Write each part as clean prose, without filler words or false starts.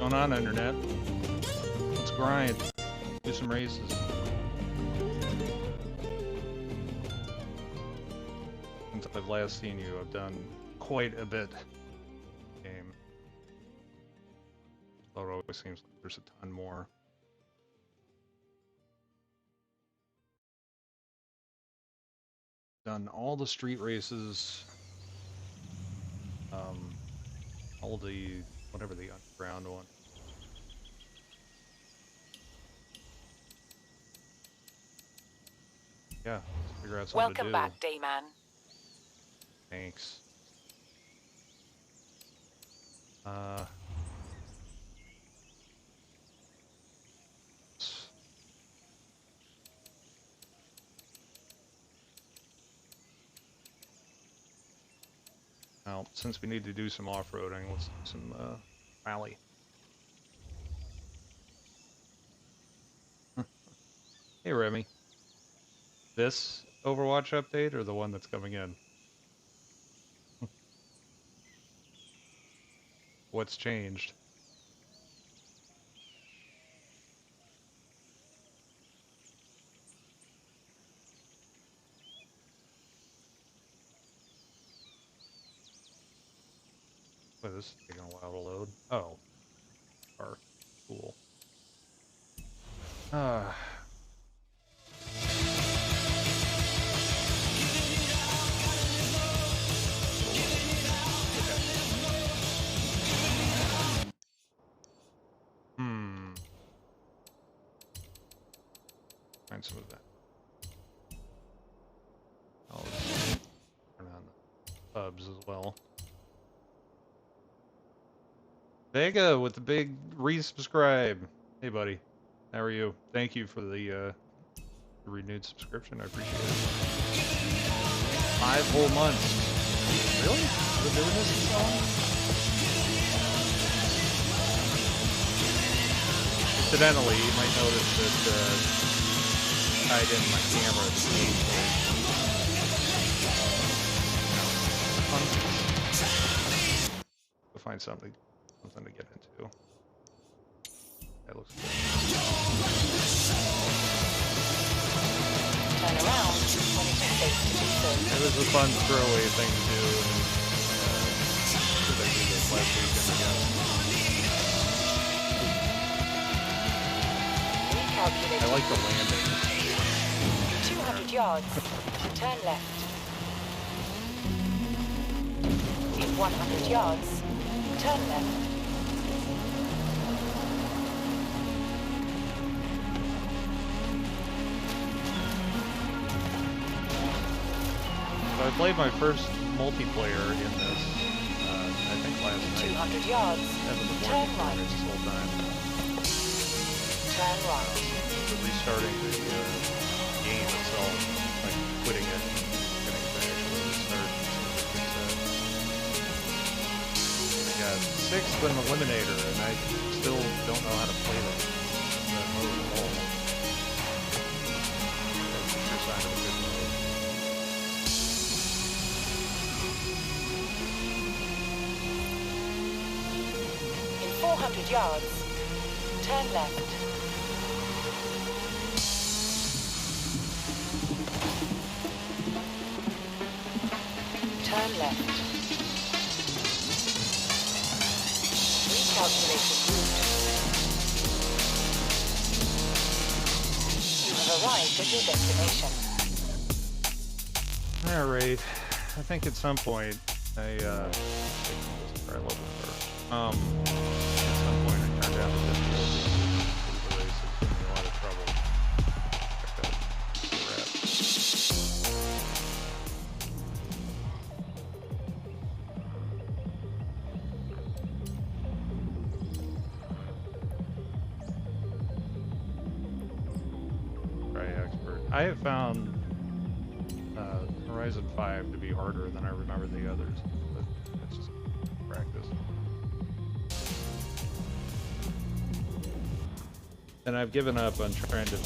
going on, Internet? Let's grind. Do some races. Since I've last seen you, I've done quite a bit. Game. Although it always seems like there's a ton more. Done all the street races. All the, whatever the underground one. Yeah, let's figure out something to do. Welcome back, D-Man. Thanks. Well, since we need to do some off-roading, let's do some rally. Hey, Remy. This Overwatch update or the one that's coming in? What's changed? Oh, this is taking a while to load. Oh. Are cool. Find some of that. I'll turn on the pubs as well. Vega with the big resubscribe. Hey, buddy. How are you? Thank you for the renewed subscription. I appreciate it. 5 whole months. Really? We've been doing this so long? Incidentally, you might notice that tied in my camera to the gameplay. We'll find something to get into. That looks good. Turn around when it is safe to do so. It was a fun throwaway thing to do. I did this last weekend, I guess. I like the landing. 200 yards. Turn left. In 100 yards. Turn left. So I played my first multiplayer in this, I think last night. 200 yards. Turn right. This whole time. Turn right. Restarting the game itself, like quitting it, getting it to actually start. I got 6th in Eliminator, and I still don't know how to play that mode at all. That's a sure sign of a good mode. In 400 yards, turn left. Turn left. Recalculating route. You have arrived at your destination. Alright, I think at some point I try a little bit first. At some point I turned down the difficulty. The race is giving me a lot of trouble. I have found Horizon 5 to be harder than I remember the others, but that's just practice. And I've given up on trying to be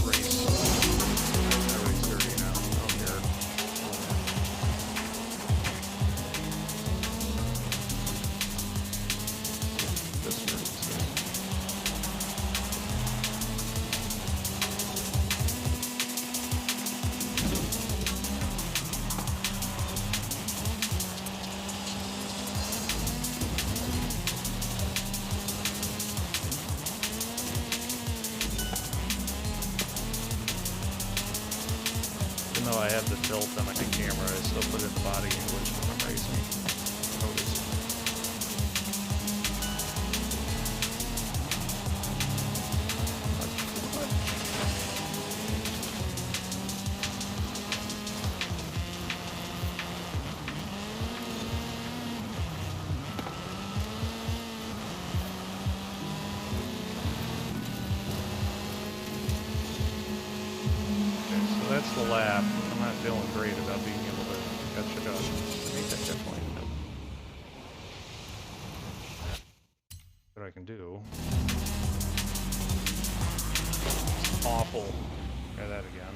race. I race 30 now. I don't care. Even though I have the tilt on my camera, I still put in body English when I'm racing. Notice. That's the lap. I'm not feeling great about being able to catch it up. Make that checkpoint. What I can do. It's awful. Try that again.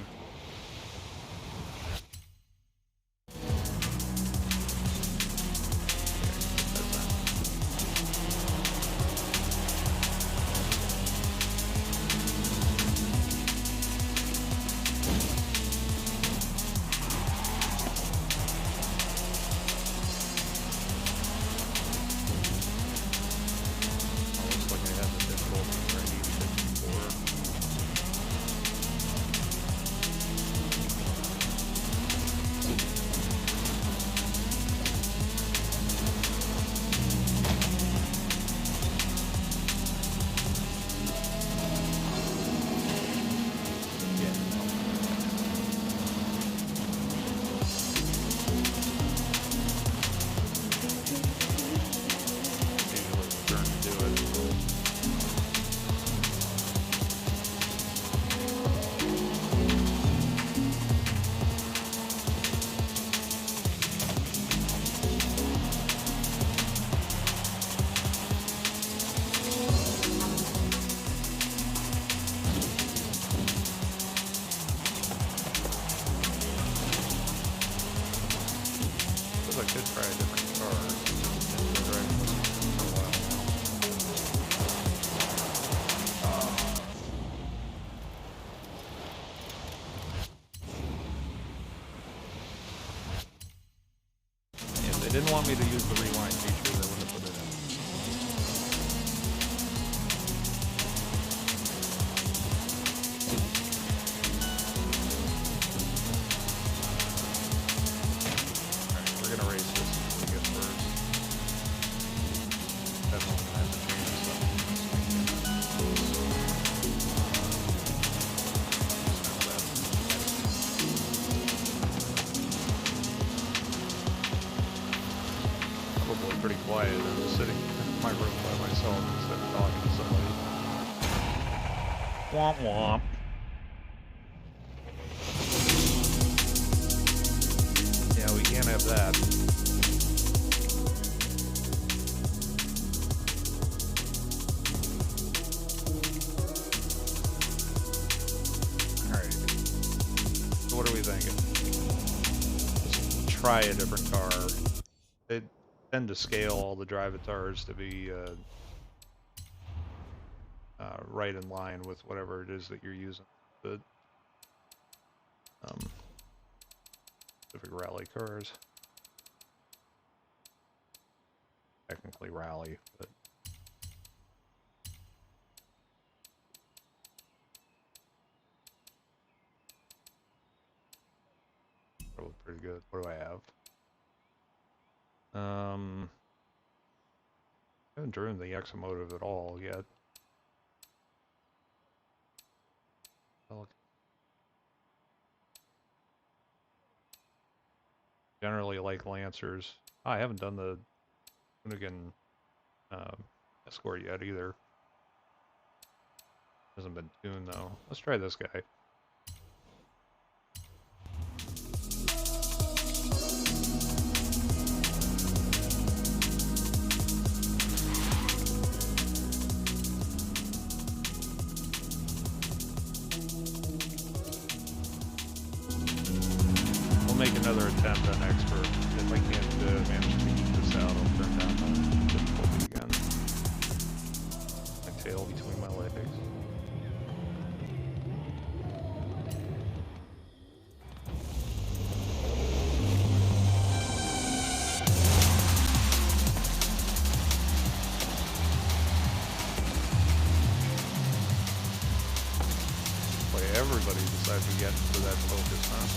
I could try a different car. I've been driving this for a while now. If they didn't want me to use the rewind feature, they wouldn't have put it in. Pretty quiet. I'm just sitting in my room by myself instead of talking to somebody. Womp womp. Yeah, we can't have that. Alright. So what are we thinking? Let's try a different car. It tend to scale all the drivatars to be right in line with whatever it is that you're using. The specific rally cars. Technically rally, but probably pretty good. What do I have? I haven't driven the Exomotive at all yet. Generally like Lancers. I haven't done the Hoonigan Escort yet either. Hasn't been tuned though. Let's try this guy. Make another attempt on expert. If I can't manage to keep this out, I'll turn down the difficulty again. My tail between my legs. everybody decides to get into that focus, huh?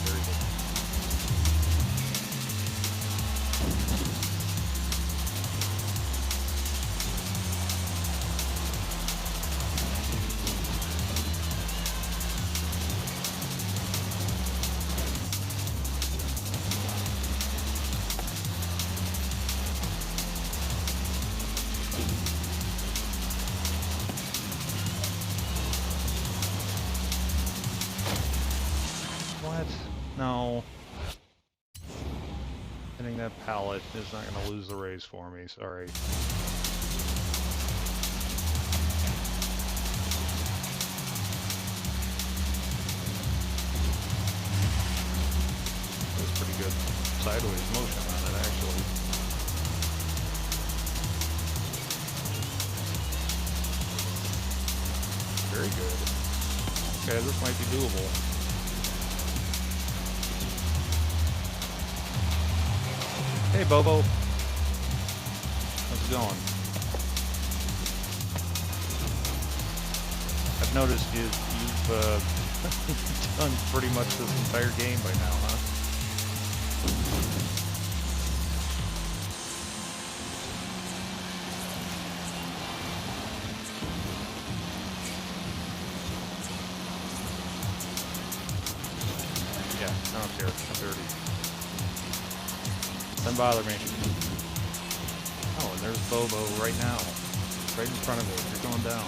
Very good. What? No. Hitting that pallet is not going to lose the race for me, sorry. That was pretty good sideways motion on it, actually. Very good. Okay, this might be doable. Hey, Bobo. How's it going? I've noticed you've done pretty much this entire game by now, huh? Yeah, I don't care. I'm dirty. Doesn't bother me. Oh, and there's Bobo right now. Right in front of it. You're going down.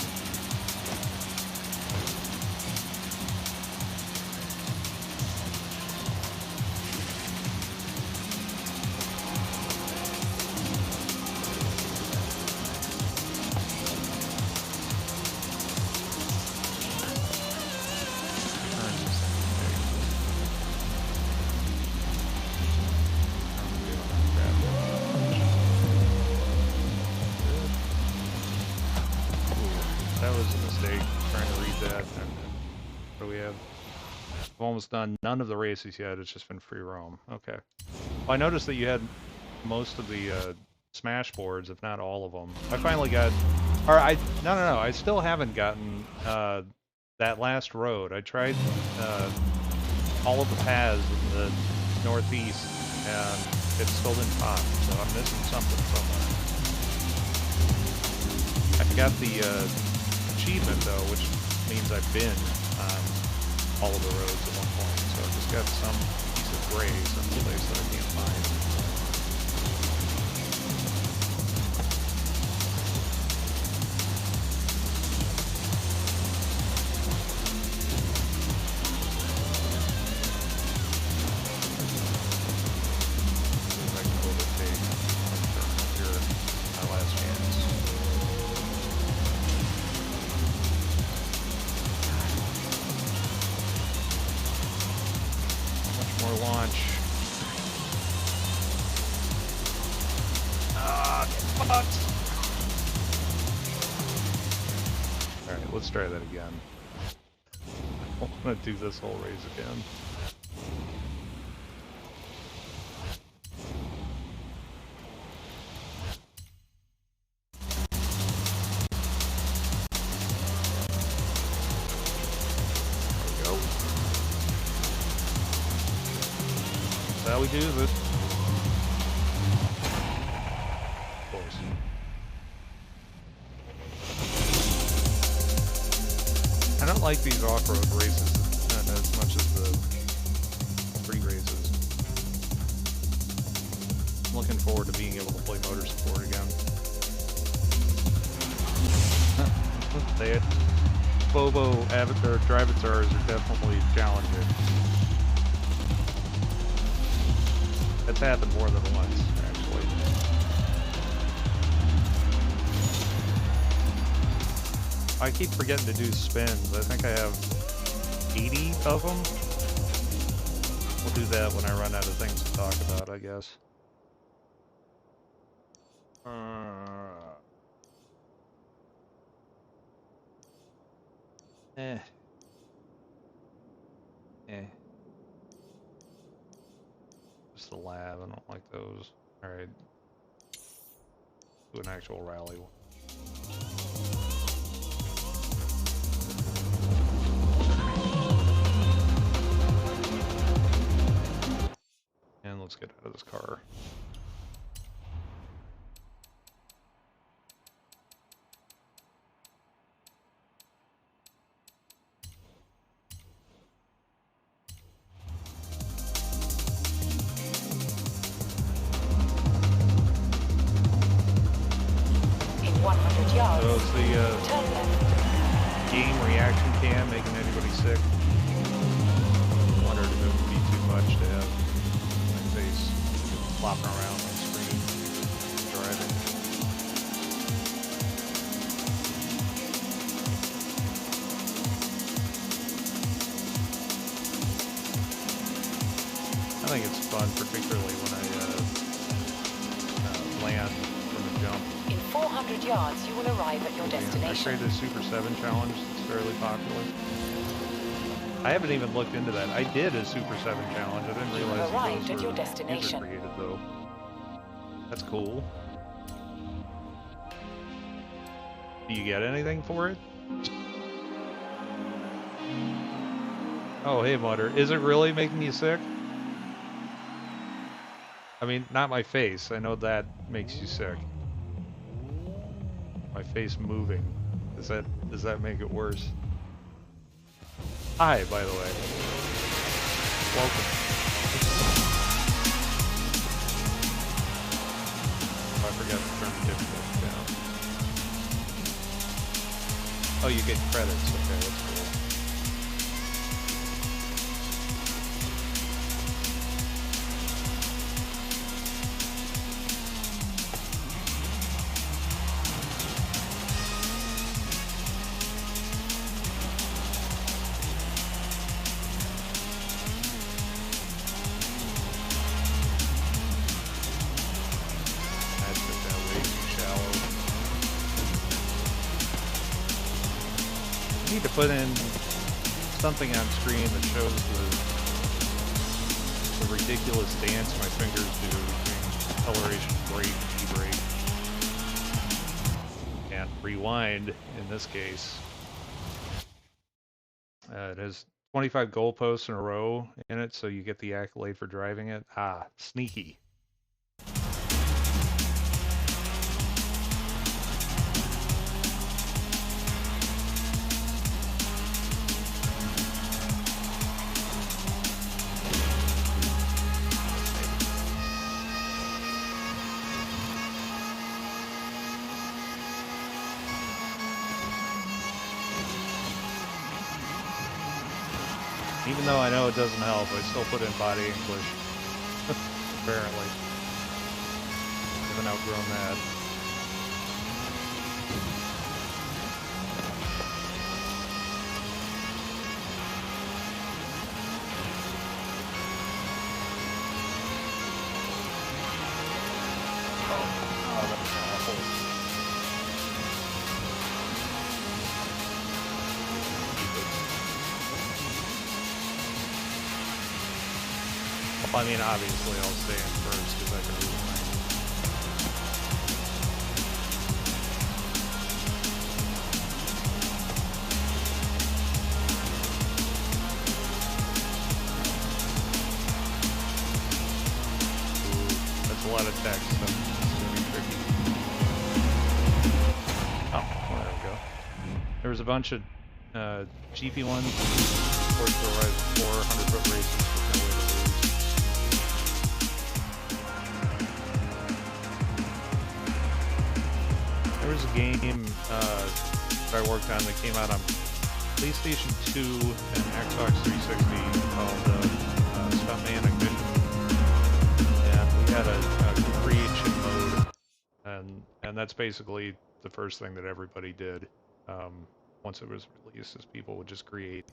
Almost done none of the races yet. It's just been free roam. Okay. Well, I noticed that you had most of the smash boards, if not all of them. I finally got, or no. I still haven't gotten that last road. I tried all of the paths in the northeast, and it still didn't pop. So I'm missing something somewhere. I got the achievement though, which means I've been on all of the roads at one point, so I've just got some piece of gray someplace that I can't find. See if I can overtake here, my last chance. More launch. Ah, get fucked! Alright, let's try that again. I want to do this whole race again. That's how we do this. Of course. I don't like these off-road races as much as the street races. I'm looking forward to being able to play motorsport again. The Bobo Avatar Drivatars are definitely challenging. That's happened more than once, actually. I keep forgetting to do spins. I think I have 80 of them. We'll do that when I run out of things to talk about, I guess. Just the lab, I don't like those. Alright. Do an actual rally. Turn left. game reaction cam making anybody sick? I wondered if it would be too much to have my face flopping around on screen driving. I think it's fun, particularly when I land from a jump. In 400 yards, you will arrive at your I destination. created a Super 7 challenge that's fairly popular. I haven't even looked into that. I did a Super 7 challenge. I didn't realize arrived those at your were destination. user created though. That's cool. Do you get anything for it? Oh, hey, Mutter. Is it really making you sick? I mean, not my face. I know that makes you sick. My face moving. Does that make it worse? Hi, by the way. Welcome. Oh, I forgot to turn the difficulty down. Oh, you get credits. Okay, that's cool. Need to put in something on screen that shows the ridiculous dance my fingers do between acceleration brake and e-brake. And rewind in this case. It has 25 goalposts in a row in it, so you get the accolade for driving it. Ah, sneaky. Even though I know it doesn't help, I still put in body English. Apparently. I haven't outgrown that. Oh, that was awful. I mean, obviously I'll stay in first because I can rewind. Ooh, that's a lot of text. That's going to be tricky. Oh, well, there we go. There was a bunch of GP ones. Forza Horizon 4 100-foot races with no way to lose. There was a game that I worked on that came out on PlayStation 2 and Xbox 360 called Stuntman Ignition. And we had a creation mode, and that's basically the first thing that everybody did once it was released, is people would just create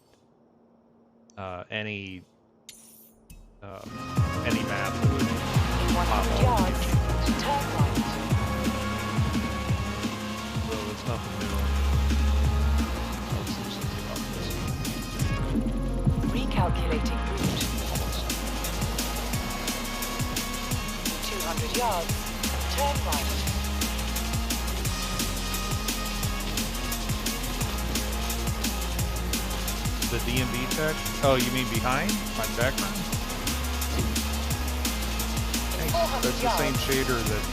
any map that would pop all the achievements. Turn right. So it's nothing new. Let's do something about this. Recalculating route. 200 yards. Turn right. The DMV check? Oh, you mean behind? My background? Thanks. That's the same shader that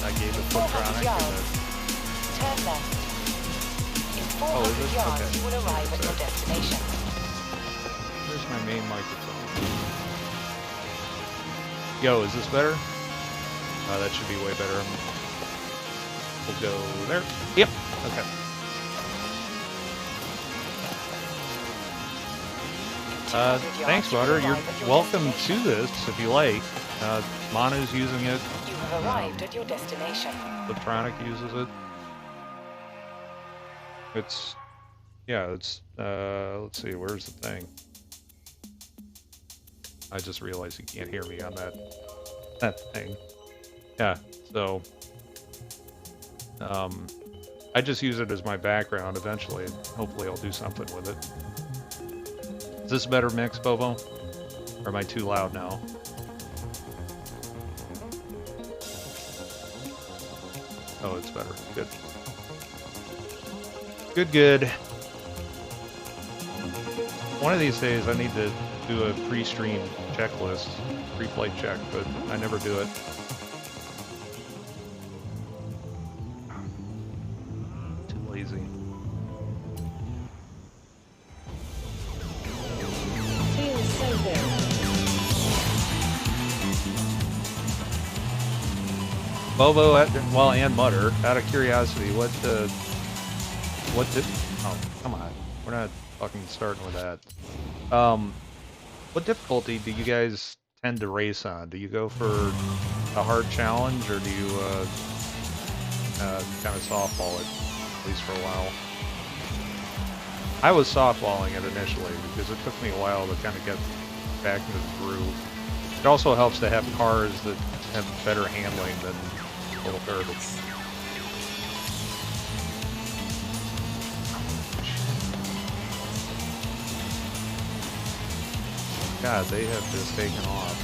I gave it Fliptronic. Turn left. In 400 yards, Okay. you will arrive at your destination. There's my main microphone. Yo, is this better? That should be way better. We'll go there. Yep. Okay. Thanks, Butter. You're welcome to this if you like. Manu's using it. You have arrived at your destination. Electronic uses it. It's, yeah, it's, let's see, where's the thing? I just realized you can't hear me on that thing. Yeah, so, I just use it as my background eventually, and hopefully I'll do something with it. Is this a better mix, Bobo? Or am I too loud now? Oh, it's better. Good. Good, good. One of these days I need to do a pre-stream checklist, pre-flight check, but I never do it. Too lazy. Feels so good. Bobo, well, and Mutter, out of curiosity, what did, oh, come on, we're not fucking starting with that. What difficulty do you guys tend to race on? Do you go for a hard challenge, or do you, kind of softball it, at least for a while? I was softballing it initially, because it took me a while to kind of get back into the groove. It also helps to have cars that have better handling than little garbage. God, they have just taken off.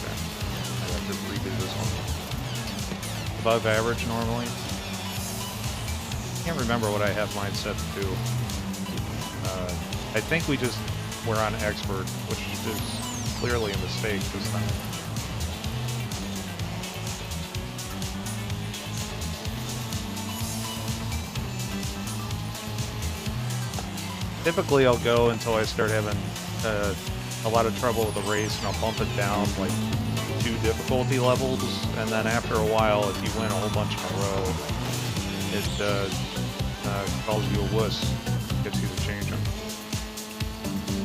Okay. I have to redo this one. Above average normally. Can't remember what I have mine set to. I think we're on expert, which is clearly a mistake this time. Typically I'll go until I start having a lot of trouble with the race, and I'll bump it down like 2 difficulty levels, and then after a while, if you win a whole bunch in a row, it calls you a wuss, gets you to change them.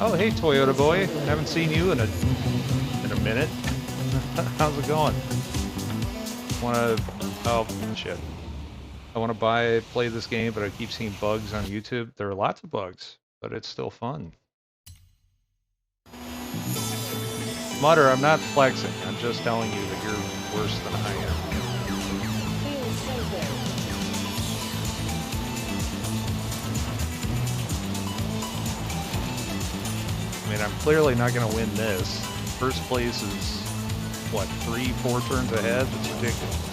Oh, hey, Toyota boy, haven't seen you in a minute. How's it going? Oh shit. I want to play this game, but I keep seeing bugs on YouTube. There are lots of bugs, but it's still fun. Mutter, I'm not flexing. I'm just telling you that you're worse than I am. Feels so good. I mean, I'm clearly not going to win this. First place is, what, 3-4 turns ahead? It's ridiculous.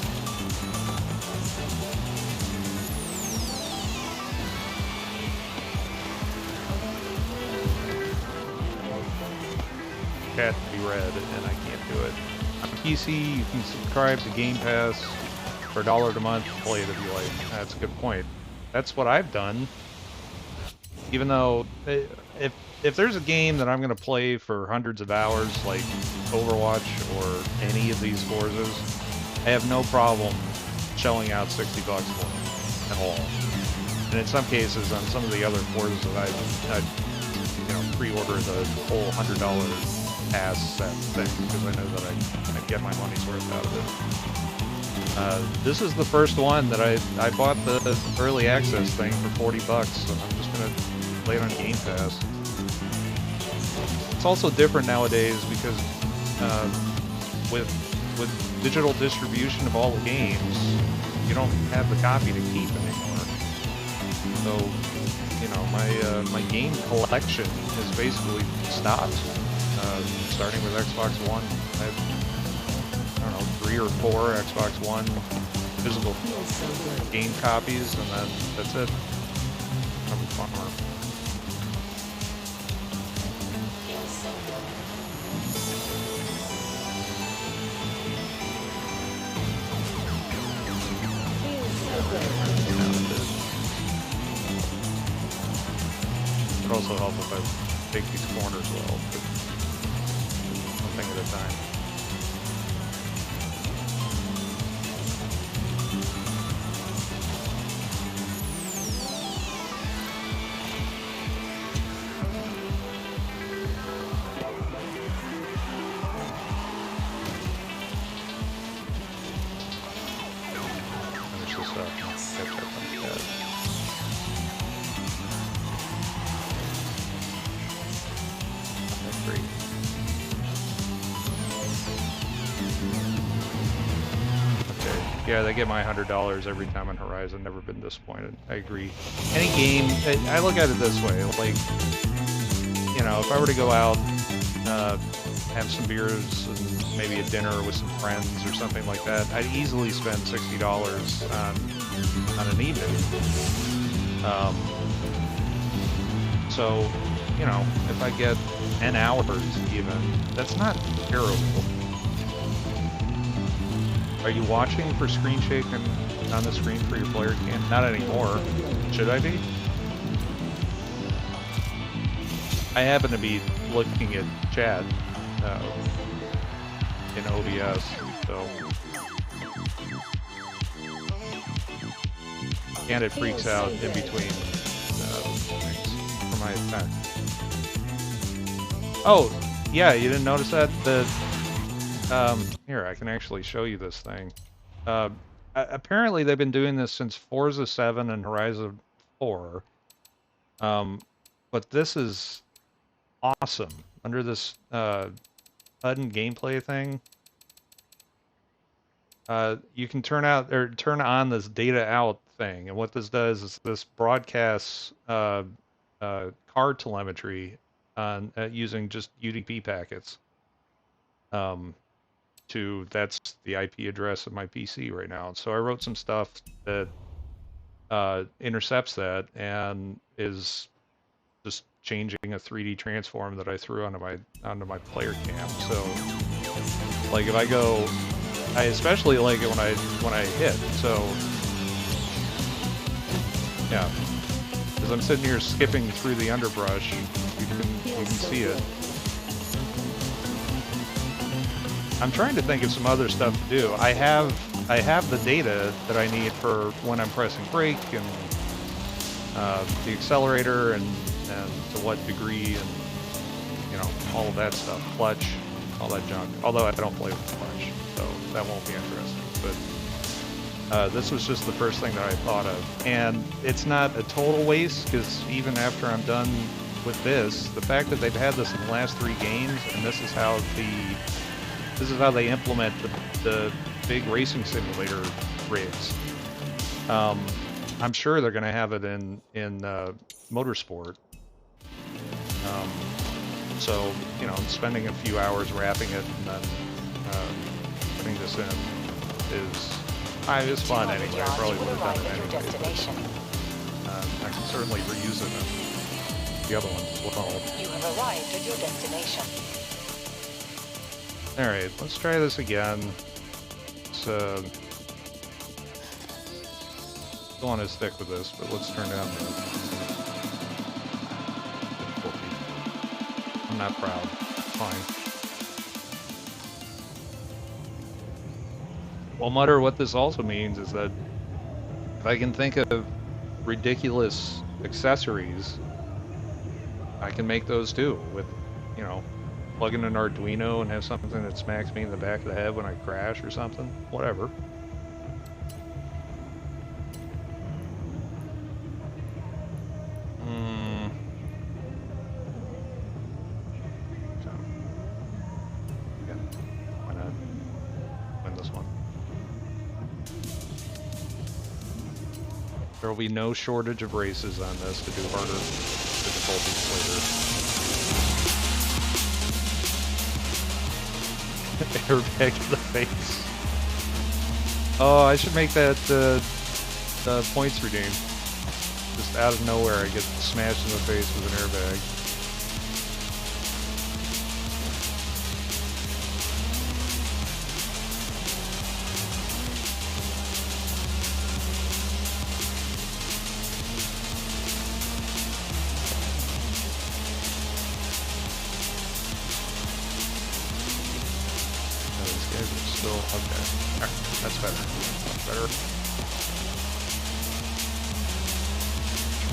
Cat to be read, and I can't do it. On PC, you can subscribe to Game Pass for $1 a month, play it if you like. That's a good point. That's what I've done. Even though, if there's a game that I'm going to play for hundreds of hours, like Overwatch or any of these Forzas, I have no problem shelling out $60 for it at all. And in some cases, on some of the other Forzas that I've pre-order the whole $100 pass set thing, because I know that I'd get my money's worth out of it. This is the first one that I bought the early access thing for $40, so I'm just gonna play it on Game Pass. It's also different nowadays because with digital distribution of all the games, you don't have the copy to keep anymore. So, you know, my game collection has basically stopped. Starting with Xbox One, I have, I don't know, 3 or 4 Xbox One physical game copies, and then that's it. That'll be fun work. It would also help if I take these corners well. One thing at a time. Yeah, they get my $100 every time on Horizon. Never been disappointed. I agree. Any game, I look at it this way. Like, you know, if I were to go out, have some beers and maybe a dinner with some friends or something like that, I'd easily spend $60 on an evening. So, you know, if I get 10 hours even, that's not terrible. Are you watching for screen shaking on the screen for your player cam? Not anymore. Should I be? I happen to be looking at chat in OBS, so. And it freaks out in between things for my attack. Oh, yeah, you didn't notice that? Here, I can actually show you this thing. Apparently they've been doing this since Forza 7 and Horizon 4. But this is awesome. Under this HUD and gameplay thing, you can turn on this data out thing. And what this does is this broadcasts car telemetry on using just UDP packets. That's the IP address of my PC right now. So I wrote some stuff that intercepts that and is just changing a 3D transform that I threw onto my player cam. So like if I go, I especially like it when I hit. So yeah, as I'm sitting here skipping through the underbrush, you can see it. I'm trying to think of some other stuff to do. I have the data that I need for when I'm pressing brake and the accelerator and to what degree and you know all of that stuff, clutch, all that junk. Although I don't play with the clutch, so that won't be interesting. But this was just the first thing that I thought of, and it's not a total waste because even after I'm done with this, the fact that they've had this in the last 3 games and this is how they implement the big racing simulator rigs. I'm sure they're going to have it in motorsport. So you know, spending a few hours wrapping it and then putting this in is fun anyway. I probably would have done it anyway. I can certainly reuse it in the other ones as well. You have arrived at your destination. Alright, let's try this again. Don't want to stick with this, but let's turn down the difficulty. I'm not proud. It's fine. Well, Mutter, what this also means is that if I can think of ridiculous accessories, I can make those too with, you know, plug in an Arduino and have something that smacks me in the back of the head when I crash or something. Whatever. So, yeah, why not win this one? There will be no shortage of races on this to do harder difficulties later. Airbag in the face. Oh, I should make that the points redeem. Just out of nowhere, I get smashed in the face with an airbag.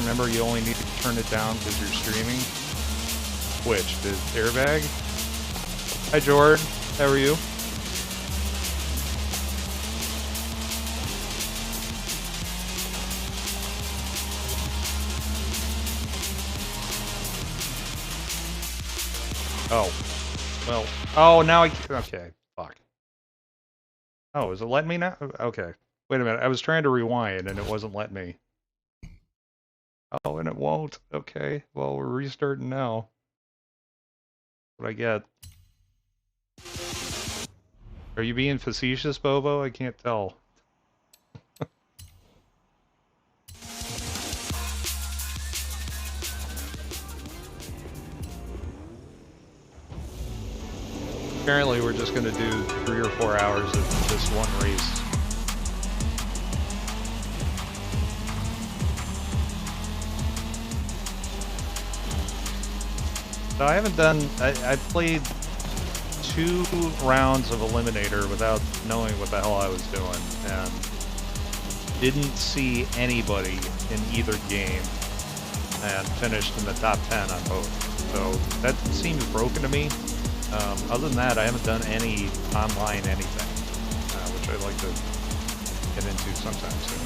Remember, you only need to turn it down because you're streaming. Which? The airbag? Hi, Jord. How are you? Oh. Well. Oh, now I... Okay. Fuck. Oh, is it letting me now? Okay. Wait a minute, I was trying to rewind and it wasn't letting me. Oh, and it won't. Okay, well, we're restarting now. What I get? Are you being facetious, Bobo? I can't tell. Apparently, we're just going to do 3 or 4 hours of this one race. So I haven't done... I played 2 rounds of Eliminator without knowing what the hell I was doing, and didn't see anybody in either game, and finished in the top 10 on both. So that seems broken to me. Other than that, I haven't done any online anything, which I'd like to get into sometime soon.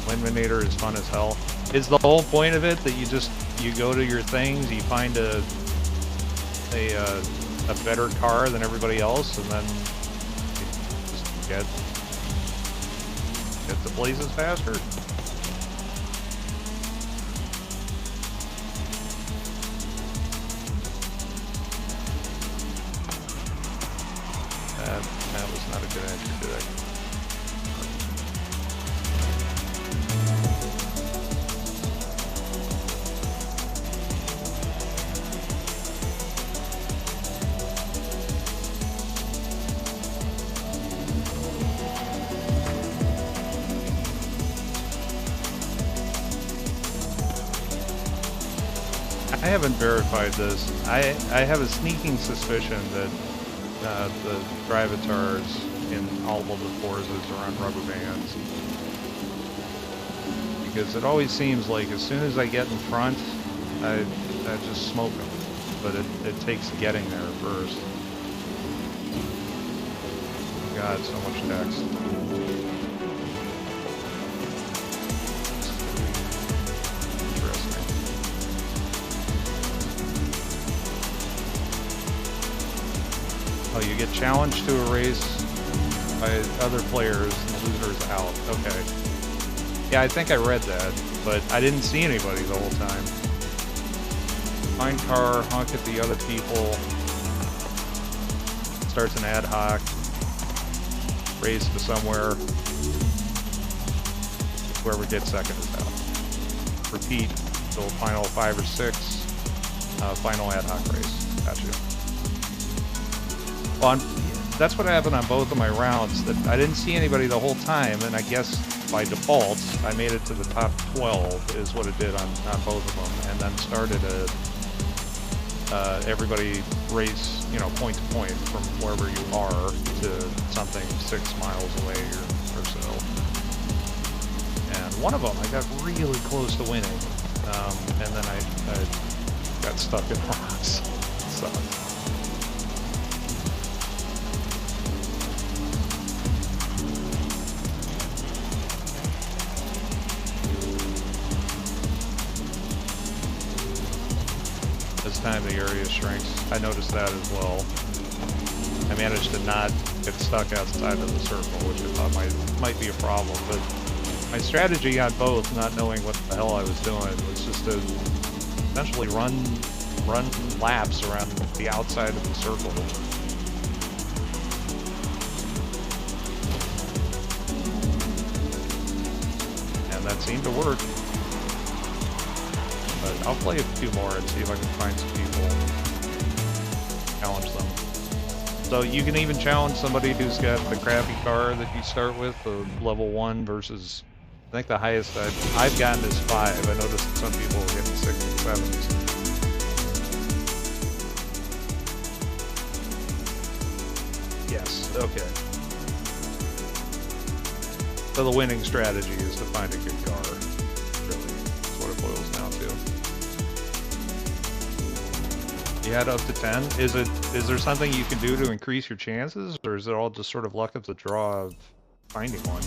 Eliminator is fun as hell. Is the whole point of it that you go to your things, you find a better car than everybody else, and then you just get to places faster? That was not a good answer today. I haven't verified this. I have a sneaking suspicion that the drivatars in all of the Forzas are on rubber bands. Because it always seems like as soon as I get in front, I just smoke them. But it takes getting there first. God, so much text. Oh, you get challenged to a race by other players and the loser's out. Okay. Yeah, I think I read that, but I didn't see anybody the whole time. Find car, honk at the other people. Starts an ad hoc. Race to somewhere. Whoever gets second is out. Repeat till final 5 or 6. Final ad hoc race. Gotcha. Well, that's what happened on both of my rounds, that I didn't see anybody the whole time, and I guess by default, I made it to the top 12, is what it did on both of them, and then started everybody race, point to point from wherever you are to something 6 miles away or so. And one of them, I got really close to winning, and then I got stuck in rocks. So. Time the area shrinks. I noticed that as well. I managed to not get stuck outside of the circle, which I thought might be a problem, but my strategy on both, not knowing what the hell I was doing, was just to essentially run laps around the outside of the circle. And that seemed to work. But I'll play a few more and see if I can find some people, challenge them. So you can even challenge somebody who's got the crappy car that you start with, the level 1 versus, I think the highest I've gotten is 5. I noticed that some people are getting 6 and 7s. Yes, okay. So the winning strategy is to find a good car. Really, that's what it boils down to. You had up to 10. Is there something you can do to increase your chances, or is it all just sort of luck of the draw of finding one?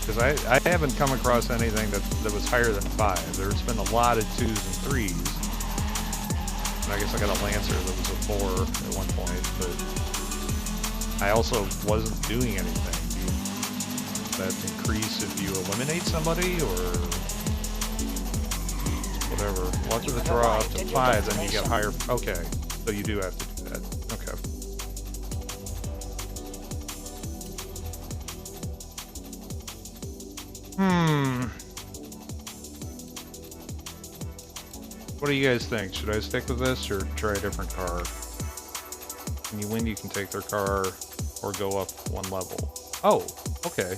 Because I haven't come across anything that was higher than 5. There's been a lot of 2s and 3s. And I guess I got a Lancer that was a 4 at one point, but I also wasn't doing anything. Does that increase if you eliminate somebody, or whatever? Luck of the draw up to 5, then you get higher. Okay, so you do have to do that. Okay. What do you guys think? Should I stick with this or try a different car? When you win, you can take their car or go up one level. Oh, okay.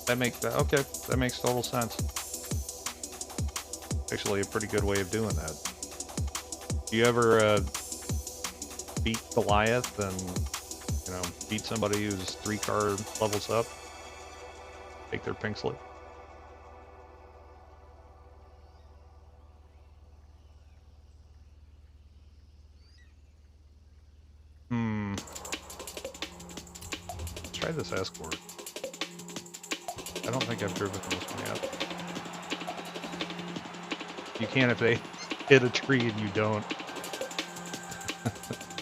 That makes total sense. Actually, a pretty good way of doing that. Do you ever beat Goliath and beat somebody who's 3 car levels up? Take their pink slip. Let's try this Escort. I don't think I've driven this one yet. You can if they hit a tree and you don't.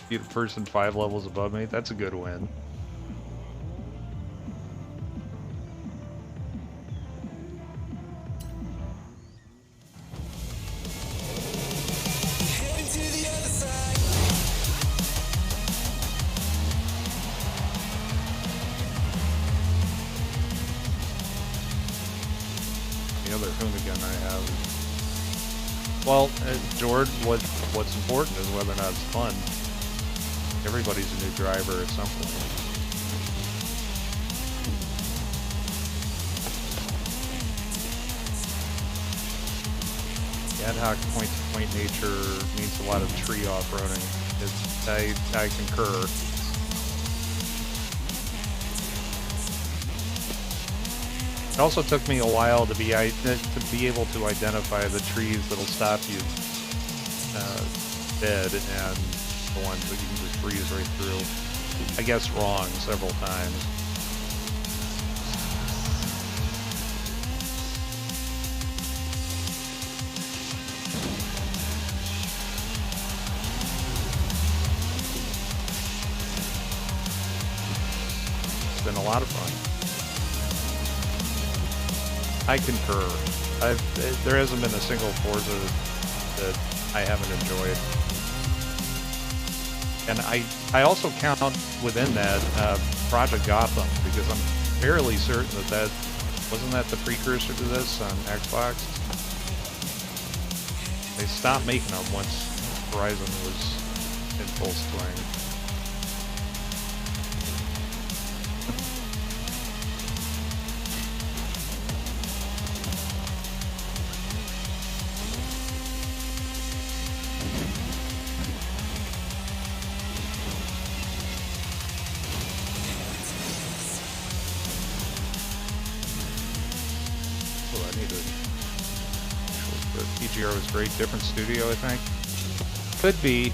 Beat a person 5 levels above me. That's a good win. The other hoonigan I have. Well, George, what's important is whether or not it's fun. Everybody's a new driver at some point. The ad hoc point-to-point nature means a lot of tree off-roading. I concur. It also took me a while to be able to identify the trees that'll stop you dead and the ones that you can just breeze right through. I guess wrong several times. It's been a lot of fun. I concur. There hasn't been a single Forza that I haven't enjoyed. And I also count within that Project Gotham, because I'm fairly certain that wasn't that the precursor to this on Xbox? They stopped making them once Horizon was in full swing. PGR was great, different studio, I think. Could be.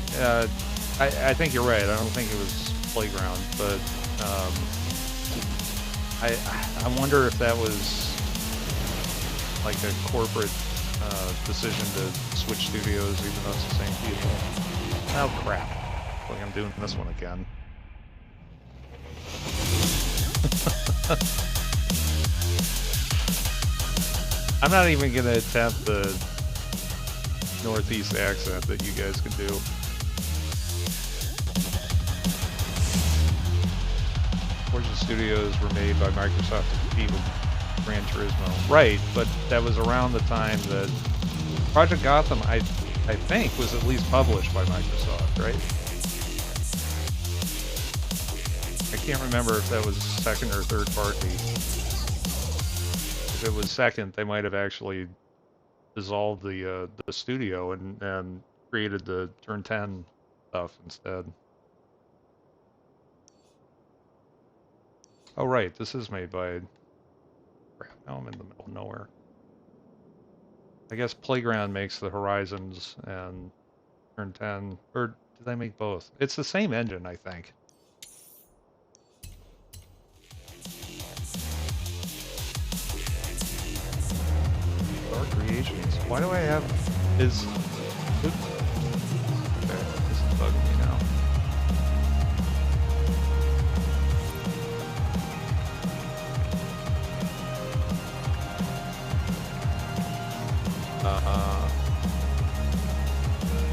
I think you're right. I don't think it was Playground, but I wonder if that was like a corporate decision to switch studios, even though it's the same people. Oh crap! Like I'm doing this one again. I'm not even gonna attempt the Northeast accent that you guys can do. Forza Studios were made by Microsoft to compete with Gran Turismo. Right, but that was around the time that Project Gotham, I think, was at least published by Microsoft, right? I can't remember if that was second or third party. If it was second, they might have actually dissolved the studio and created the Turn 10 stuff instead. Oh right, this is made by... Crap, now I'm in the middle of nowhere. I guess Playground makes the Horizons and Turn 10, or do they make both? It's the same engine, I think. Dark Creations. Why do I have Is... Oops. Okay, this is bugging me now.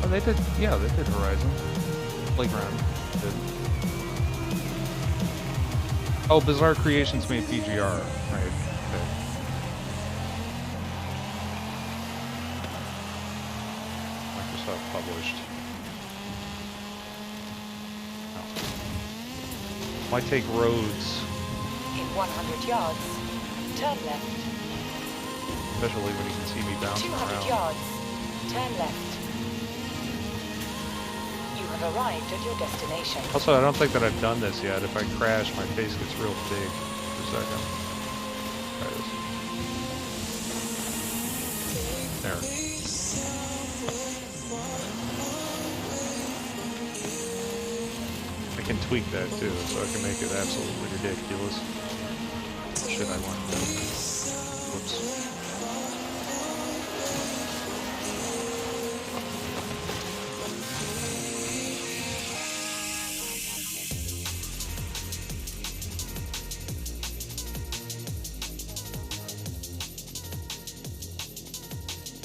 Oh, they did, yeah, they did Horizon. Playground did. Oh, Bizarre Creations made PGR. Right, okay. Microsoft published. Oh. Why take roads? In 100 yards, turn left. Especially when you can see me bouncing 200 around. yards, turn left. You have arrived at your destination. Also, I don't think that I've done this yet. If I crash, my face gets real big for a second. Try this. There. I can tweak that too, so I can make it absolutely ridiculous. Shit, I want to do. Whoops.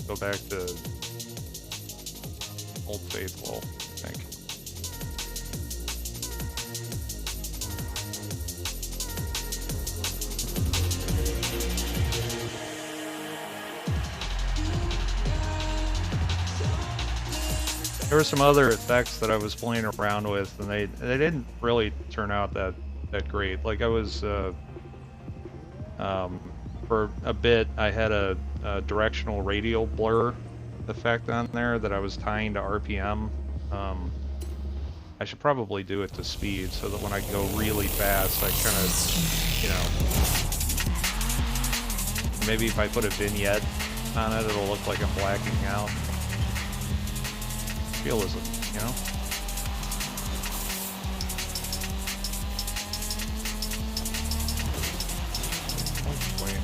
Go back to Old Faithful, I think. There were some other effects that I was playing around with, and they didn't really turn out that great. Like I was for a bit, I had a directional radial blur effect on there that I was tying to RPM. I should probably do it to speed so that when I go really fast, I kind of, maybe if I put a vignette on it, it'll look like I'm blacking out. Realism, you know? Wait.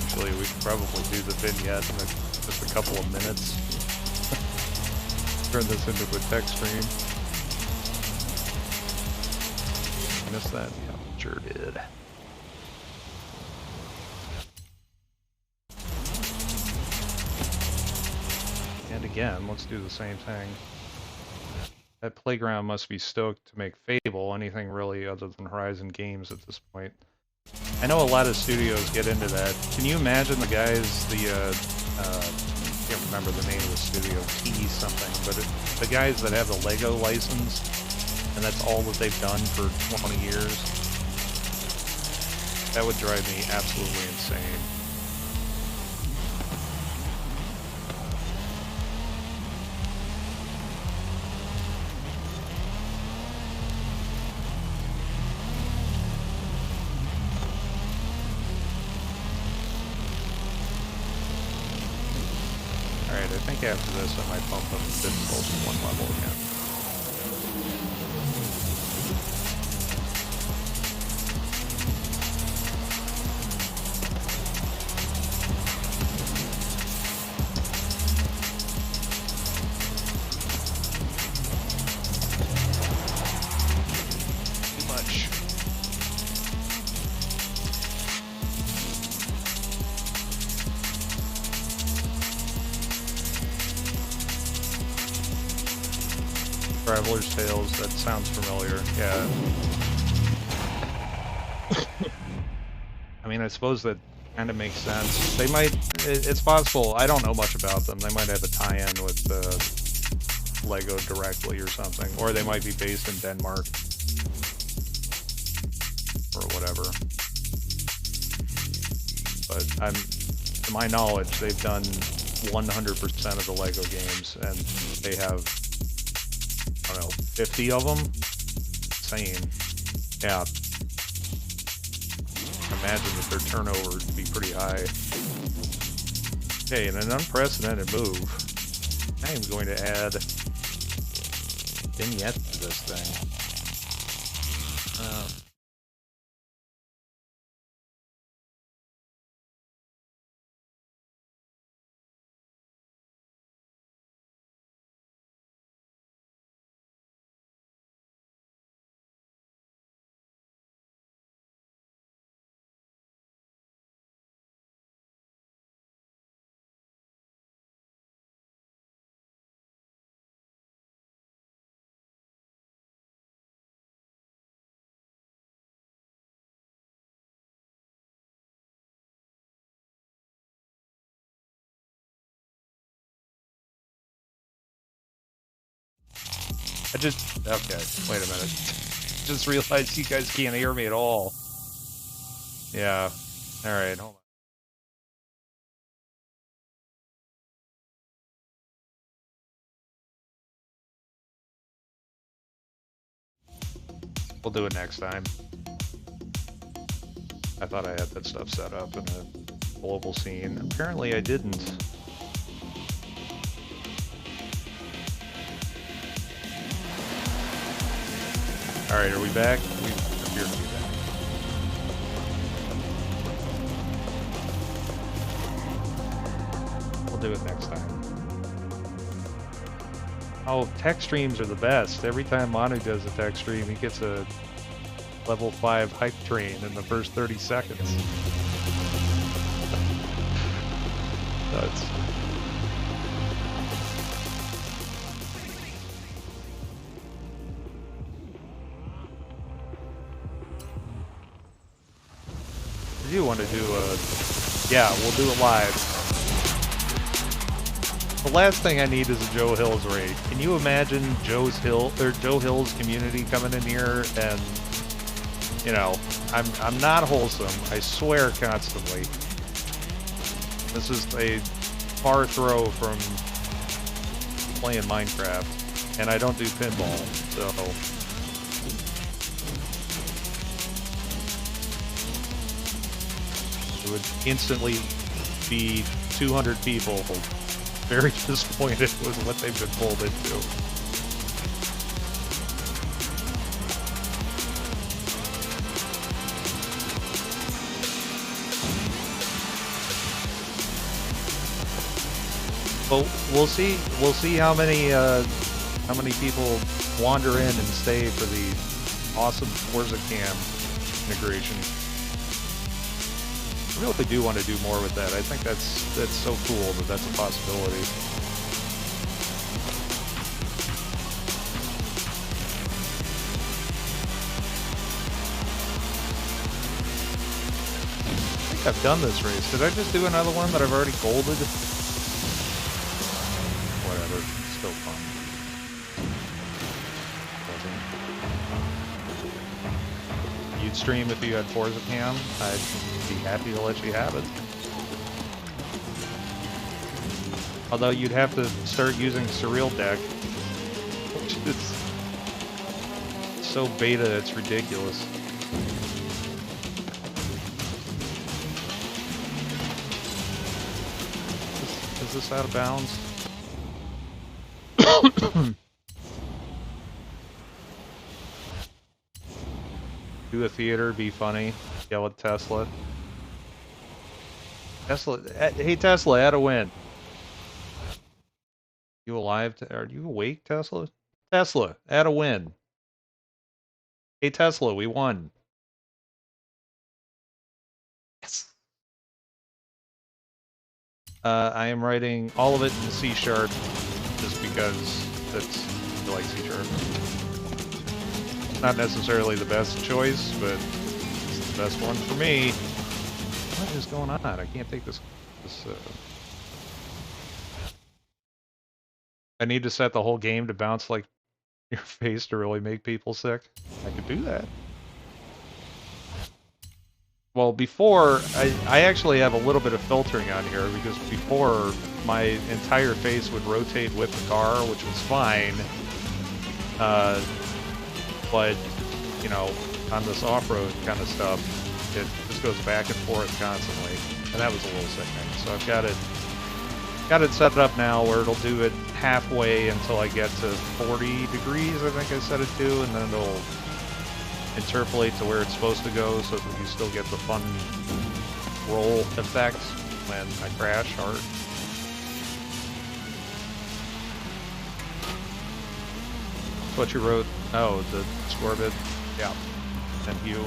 Actually, we could probably do the vignette in just a couple of minutes. Turn this into a text stream. Missed that? Yeah, sure did. And again, let's do the same thing. That Playground must be stoked to make Fable anything really other than Horizon games at this point. I know a lot of studios get into that. Can you imagine the guys, I can't remember the name of the studio, T something, but the guys that have the Lego license, and that's all that they've done for 20 years? That would drive me absolutely insane. Alright, I think after this I might bump up the difficulty one level again. Too much. Traveler's Tales, that sounds familiar, yeah. I mean, I suppose that kind of makes sense. They might, it's possible, I don't know much about them, they might have a tie-in with Lego directly or something, or they might be based in Denmark. whatever. But to my knowledge, they've done 100% of the Lego games, and they have, I don't know, 50 of them? Insane. Yeah. Imagine that their turnover would be pretty high. Okay, in an unprecedented move, I am going to add vignettes to this thing. Okay, wait a minute. Just realized you guys can't hear me at all. Yeah. Alright, hold on. We'll do it next time. I thought I had that stuff set up in a global scene. Apparently I didn't. Alright, are we back? We appear to be back. We'll do it next time. Oh, tech streams are the best. Every time Manu does a tech stream, he gets a level 5 hype train in the first 30 seconds. Nuts. I do want to do a... Yeah, we'll do it live. The last thing I need is a Joe Hills raid. Can you imagine Joe Hills community coming in here and, you know, I'm not wholesome. I swear constantly. This is a far throw from playing Minecraft, and I don't do pinball, so it would instantly be 200 people very disappointed with what they've been pulled into. Well, we'll see. We'll see how many people wander in and stay for the awesome Forza Cam integration. I really do want to do more with that. I think that's so cool that that's a possibility. I think I've done this race. Did I just do another one that I've already golded? Whatever. It's still fun. You'd stream if you had Forza Cam? I'd be happy to let you have it. Although you'd have to start using Surreal Deck, which is so beta it's ridiculous. Is this out of bounds? Do a theater, be funny, yell at Tesla. Hey Tesla, add a win. You alive? Are you awake, Tesla? Tesla, add a win. Hey Tesla, we won. Yes. I am writing all of it in C# just because I like C#. Not necessarily the best choice, but it's the best one for me. What is going on? I can't take this. I need to set the whole game to bounce like your face to really make people sick. I could do that. Well, before, I actually have a little bit of filtering on here because before my entire face would rotate with the car, which was fine. But, you know, on this off-road kind of stuff, it just goes back and forth constantly. And that was a little sickening. So I've got it set up now where it'll do it halfway until I get to 40 degrees, I think I set it to, and then it'll interpolate to where it's supposed to go so that you still get the fun roll effect when I crash hard. What you wrote? Oh, the Scorbid. Yeah. And Hugh.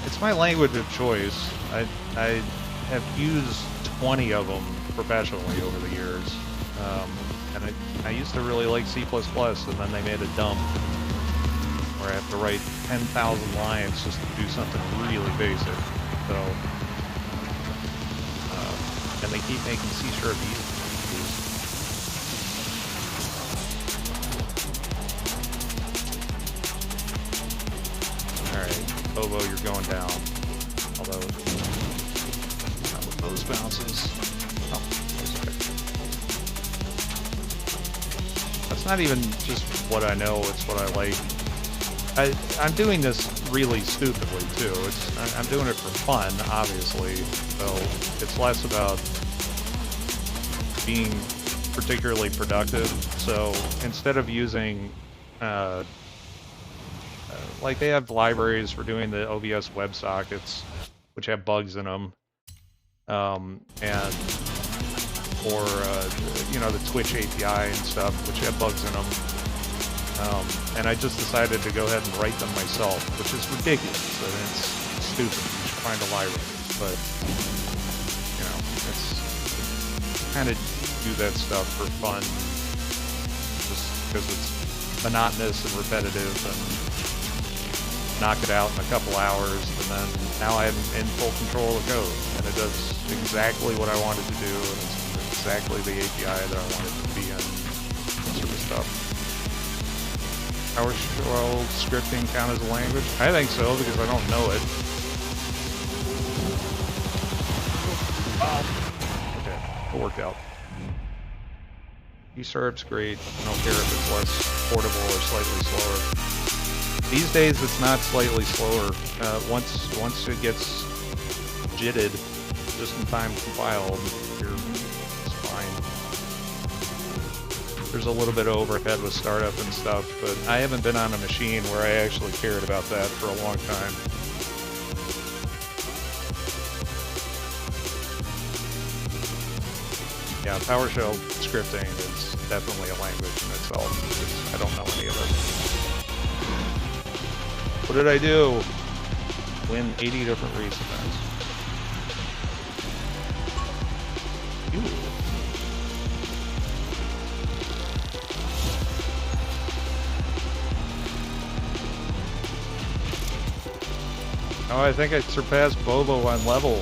It's my language of choice. I have used 20 of them professionally over the years. And I used to really like C++, and then they made a dump where I have to write 10,000 lines just to do something really basic. So, and they keep making C# easy. Alright, Bobo, you're going down. Although, not with those bounces. Oh, okay. That's not even just what I know, it's what I like. I'm doing this really stupidly too. I'm doing it for fun, obviously. So it's less about being particularly productive. So instead of using, like they have libraries for doing the OBS WebSockets, which have bugs in them, and or you know, the Twitch API and stuff, which have bugs in them. And I just decided to go ahead and write them myself, which is ridiculous, and it's stupid. You should find a library, but, you know, it's kind of do that stuff for fun, just because it's monotonous and repetitive, and knock it out in a couple hours, and then now I'm in full control of the code, and it does exactly what I wanted to do, and it's exactly the API that I wanted to be in, sort of stuff. PowerShell scripting count as a language? I think so, because I don't know it. Okay, it worked out. eSerp's great. I don't care if it's less portable or slightly slower. These days, it's not slightly slower. Once it gets JITted, just in time compiled, it's fine. There's a little bit of overhead with startup and stuff, but I haven't been on a machine where I actually cared about that for a long time. Yeah, PowerShell scripting is definitely a language in itself. Just, I don't know any of it. What did I do? Win 80 different race events. Ooh. Oh, I think I surpassed Bobo on level.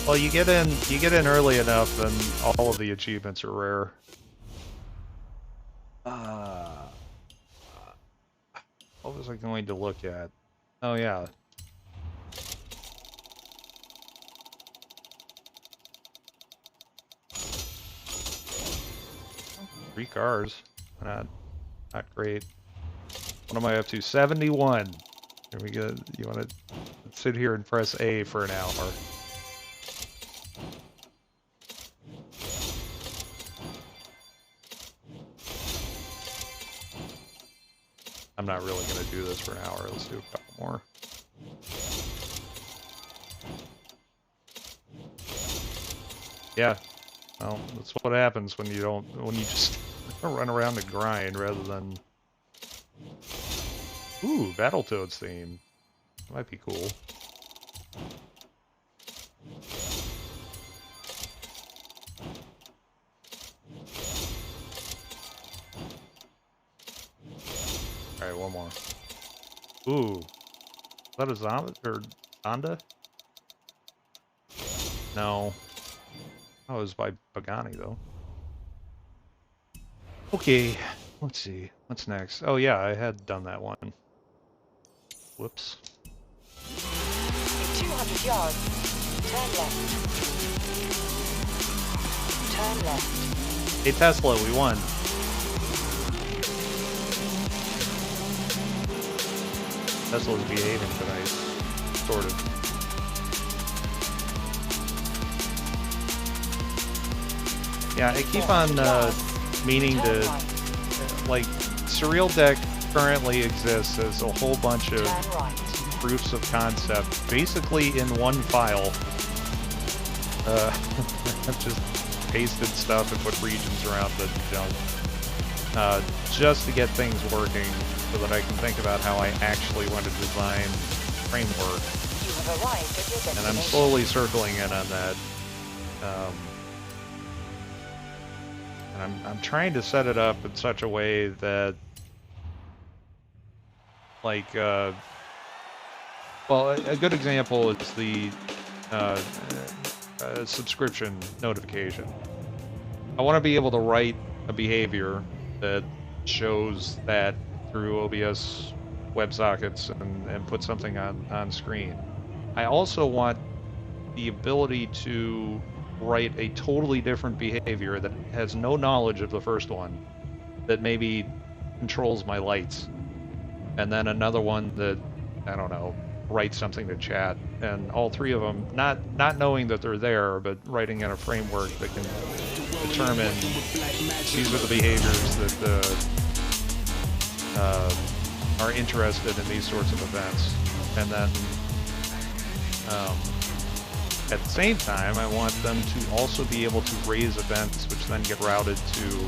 Well, you get in early enough, and all of the achievements are rare. What was I going to look at? Oh yeah. Three cars. Not great. What am I up to? 71. Here we go. You want to sit here and press A for an hour. I'm not really going to do this for an hour. Let's do a couple more. Yeah. Well, that's what happens when you just run around and grind rather than... Ooh, Battletoads theme. That might be cool. Alright, one more. Ooh. Is that a Zonda? Or Zonda? No. Oh, it was by Pagani, though. Okay, let's see. What's next? Oh, yeah, I had done that one. Whoops. In 200 yards, turn left. Turn left. Hey, Tesla, we won. Tesla's behaving tonight, sort of. Yeah, I keep on meaning to, like, Surreal Deck currently exists as a whole bunch of Turn right. proofs of concept, basically in one file. I've just pasted stuff and put regions around the junk, just to get things working, so that I can think about how I actually want to design framework. You have arrived at your destination. And I'm slowly circling in on that. And I'm trying to set it up in such a way that, like, well, a good example is the subscription notification. I want to be able to write a behavior that shows that through OBS WebSockets and put something on screen. I also want the ability to write a totally different behavior that has no knowledge of the first one, that maybe controls my lights, and then another one that, I don't know, writes something to chat, and all three of them not knowing that they're there, but writing in a framework that can determine these are the behaviors that are interested in these sorts of events. And then at the same time, I want them to also be able to raise events which then get routed to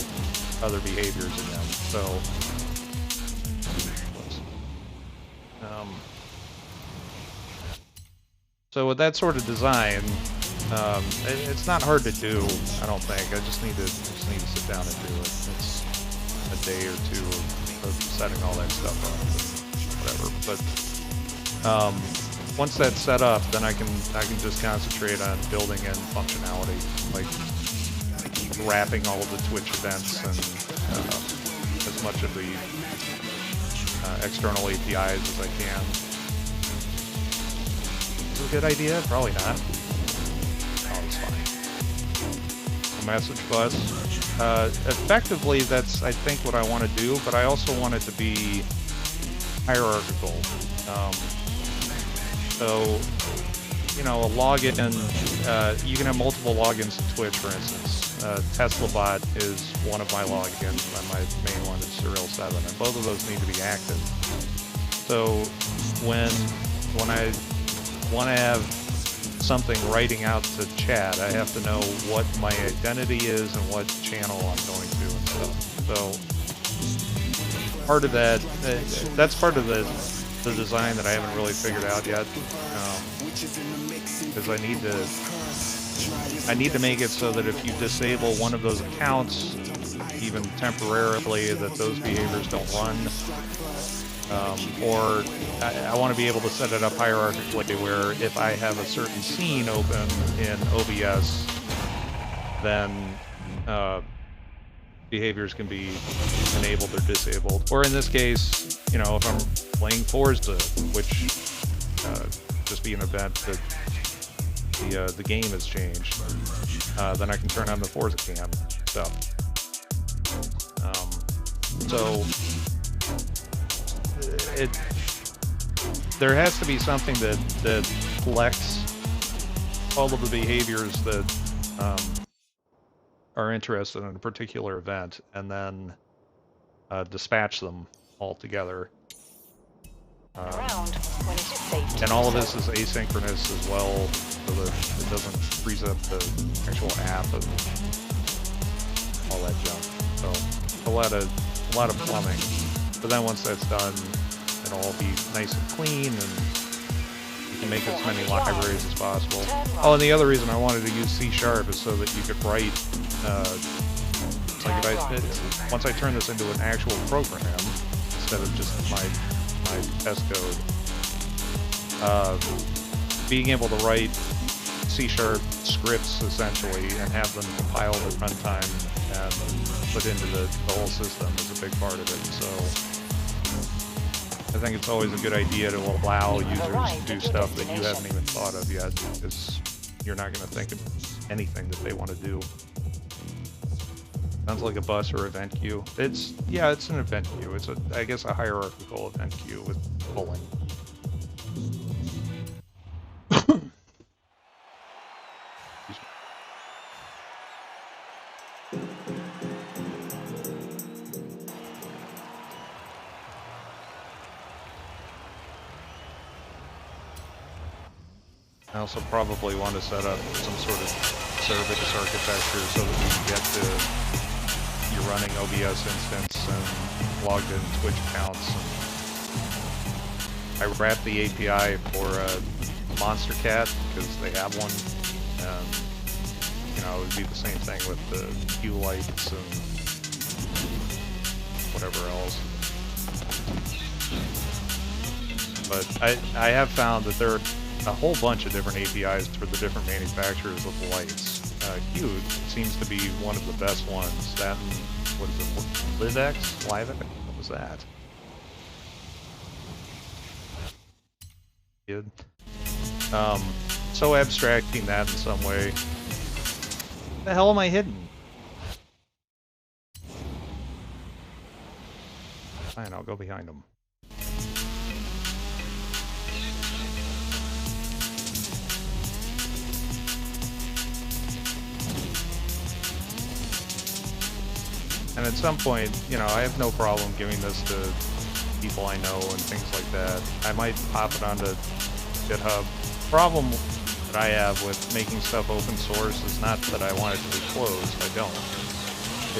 other behaviors in them. So with that sort of design, it's not hard to do, I don't think. I just need to sit down and do it. It's a day or two of setting all that stuff up, whatever. But once that's set up, then I can just concentrate on building in functionality, like wrapping all of the Twitch events and as much of the external APIs as I can. Is it a good idea? Probably not. Oh, it's fine. A message bus. Effectively, that's, I think, what I want to do, but I also want it to be hierarchical. So, you know, a login, you can have multiple logins to Twitch, for instance. TeslaBot is one of my logins, and my main one is Surreal7, and both of those need to be active. So, when I want to have something writing out to chat, I have to know what my identity is and what channel I'm going to and stuff. So part of that, that's part of the design that I haven't really figured out yet, because I need to make it so that if you disable one of those accounts, even temporarily, that those behaviors don't run. Or I want to be able to set it up hierarchically where if I have a certain scene open in OBS, then behaviors can be enabled or disabled. Or in this case, you know, if I'm playing Forza, which just be an event that the game has changed, then I can turn on the Forza cam stuff. So there has to be something that collects all of the behaviors that are interested in a particular event, and then dispatch them all together. And all of this is asynchronous as well, so that it doesn't freeze up the actual app and all that junk. So a lot of plumbing. But then once that's done, it'll all be nice and clean, and you can make as many libraries as possible. Oh, and the other reason I wanted to use C# is so that you could write, like once I turn this into an actual program, instead of just my test code, being able to write C# scripts essentially and have them compiled at runtime and put into the whole system is a big part of it. So I think it's always a good idea to allow users to do stuff that you haven't even thought of yet, because you're not going to think of anything that they want to do. Sounds like a bus or event queue. It's an event queue. It's I guess a hierarchical event queue with pulling. I also probably want to set up some sort of service architecture so that we can get to your running OBS instance and logged in Twitch accounts. And I wrapped the API for Monster Cat because they have one, and you know, it would be the same thing with the Q lights and whatever else. But I have found that there are a whole bunch of different APIs for the different manufacturers of the lights. Q seems to be one of the best ones. That and, what is it, LiveX? What was that? Good. So abstracting that in some way. The hell am I hitting? Fine, I'll go behind him. And at some point, you know, I have no problem giving this to people I know and things like that. I might pop it onto GitHub. The problem that I have with making stuff open source is not that I want it to be closed. I don't.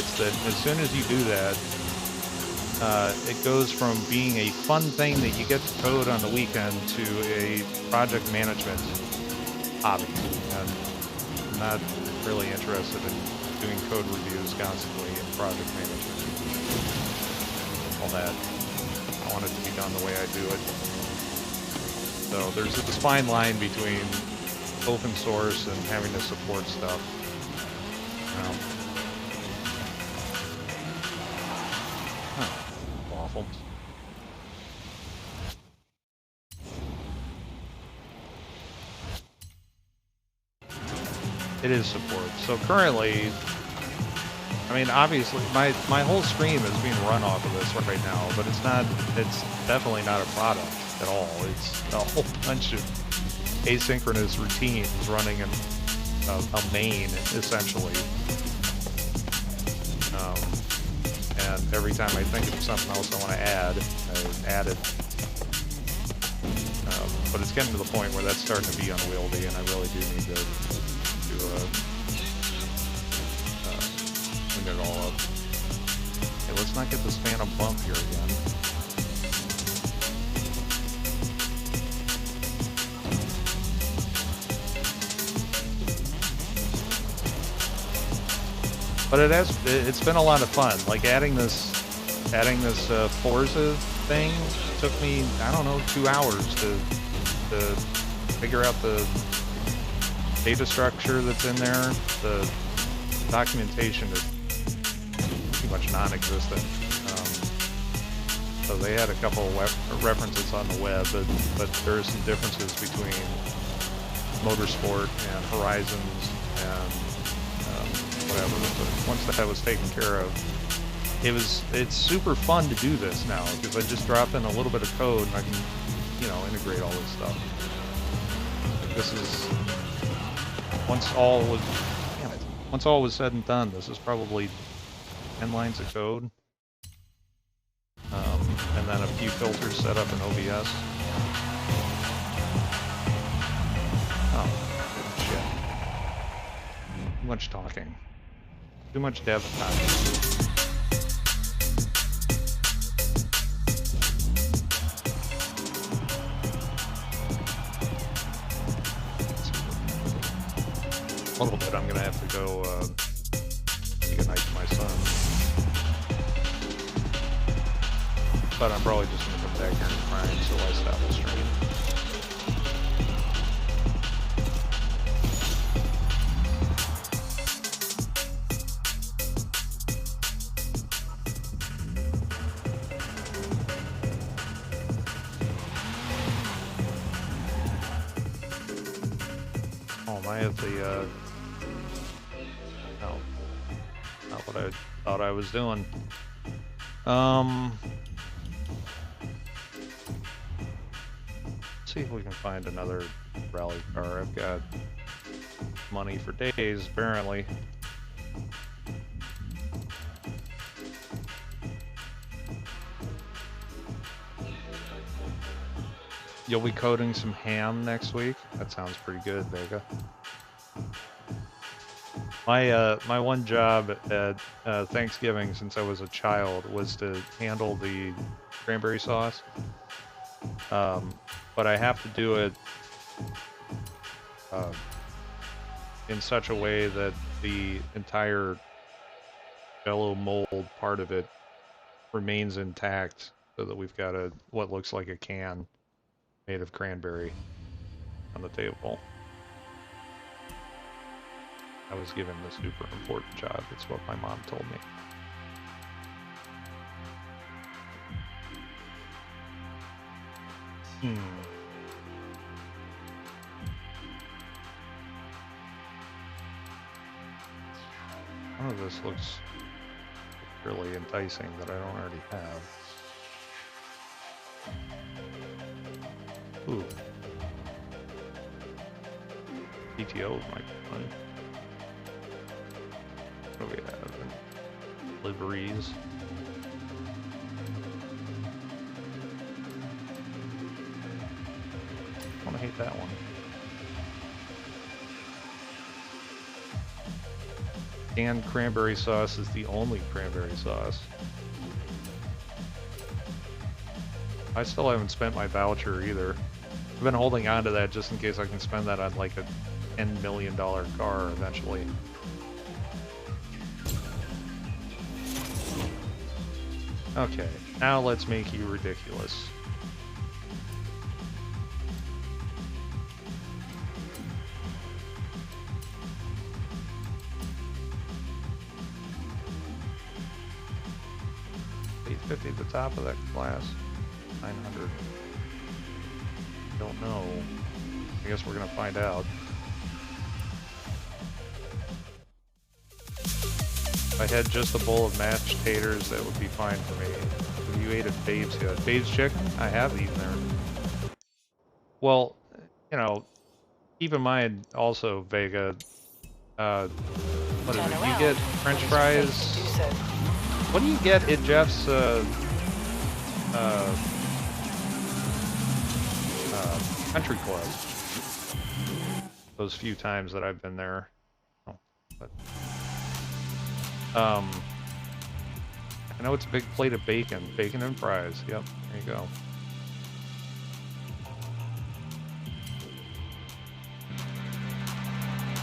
It's that as soon as you do that, it goes from being a fun thing that you get to code on the weekend to a project management hobby. And I'm not really interested in doing code reviews constantly and project management. All that. I want it to be done the way I do it. So there's this fine line between open source and having to support stuff. Awful. It is support. So currently, I mean, obviously, my whole stream is being run off of this right now, but it's definitely not a product at all. It's a whole bunch of asynchronous routines running in a main, essentially. And every time I think of something else I want to add, I add it. But it's getting to the point where that's starting to be unwieldy, and I really do need to clean it all up. Okay, let's not get this phantom bump here again. But it's been a lot of fun. Like adding this Forza thing took me, I don't know, 2 hours to figure out the data structure that's in there. The documentation is pretty much non-existent. So they had a couple of references on the web, but there are some differences between Motorsport and Horizons and whatever. But once that was taken care of, it's super fun to do this now because I just drop in a little bit of code and I can, you know, integrate all this stuff. This is once all was said and done, this is probably 10 lines of code, and then a few filters set up in OBS. Oh, shit. Too much talking. Too much dev time. A little bit. I'm gonna have to go say goodnight to my son. But I'm probably just gonna come back here and cry until I stop the stream. get the, no, not what I thought I was doing. See if we can find another rally car. I've got money for days, apparently. You'll be coding some ham next week? That sounds pretty good, Vega. My one job at Thanksgiving since I was a child was to handle the cranberry sauce. But I have to do it in such a way that the entire jello mold part of it remains intact, so that we've got what looks like a can made of cranberry on the table. I was given the super important job. It's what my mom told me. None of this looks really enticing that I don't already have. Ooh. PTO might be fun. What do we have? Liveries. I want to hate that one. Canned cranberry sauce is the only cranberry sauce. I still haven't spent my voucher either. I've been holding on to that just in case I can spend that on like a $10 million car eventually. Okay, now let's make you ridiculous. $850 at the top of that class. 900. Don't know. I guess we're gonna find out. If I had just a bowl of mashed taters, that would be fine for me. Have you ate at Dave's yet? Dave's Chicken? I have eaten there. Well, you know, keep in mind also, Vega, what is it? You get French fries. What do you get at Jeff's country club? Those few times that I've been there. Oh, but I know it's a big plate of bacon and fries. Yep, there you go.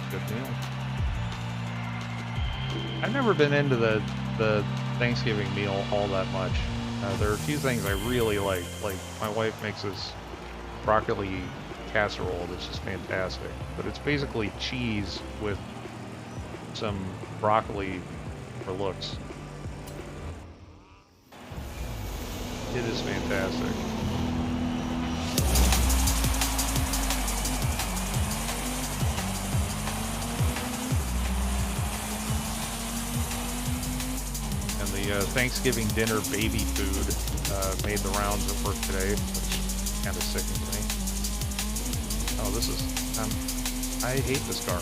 Good meal. I've never been into the Thanksgiving meal all that much. There are a few things I really like. Like my wife makes this broccoli casserole that's just fantastic. But it's basically cheese with some broccoli for looks. It is fantastic. Thanksgiving dinner baby food made the rounds at work today, which kind of sickens me. Oh, this is... I hate this car.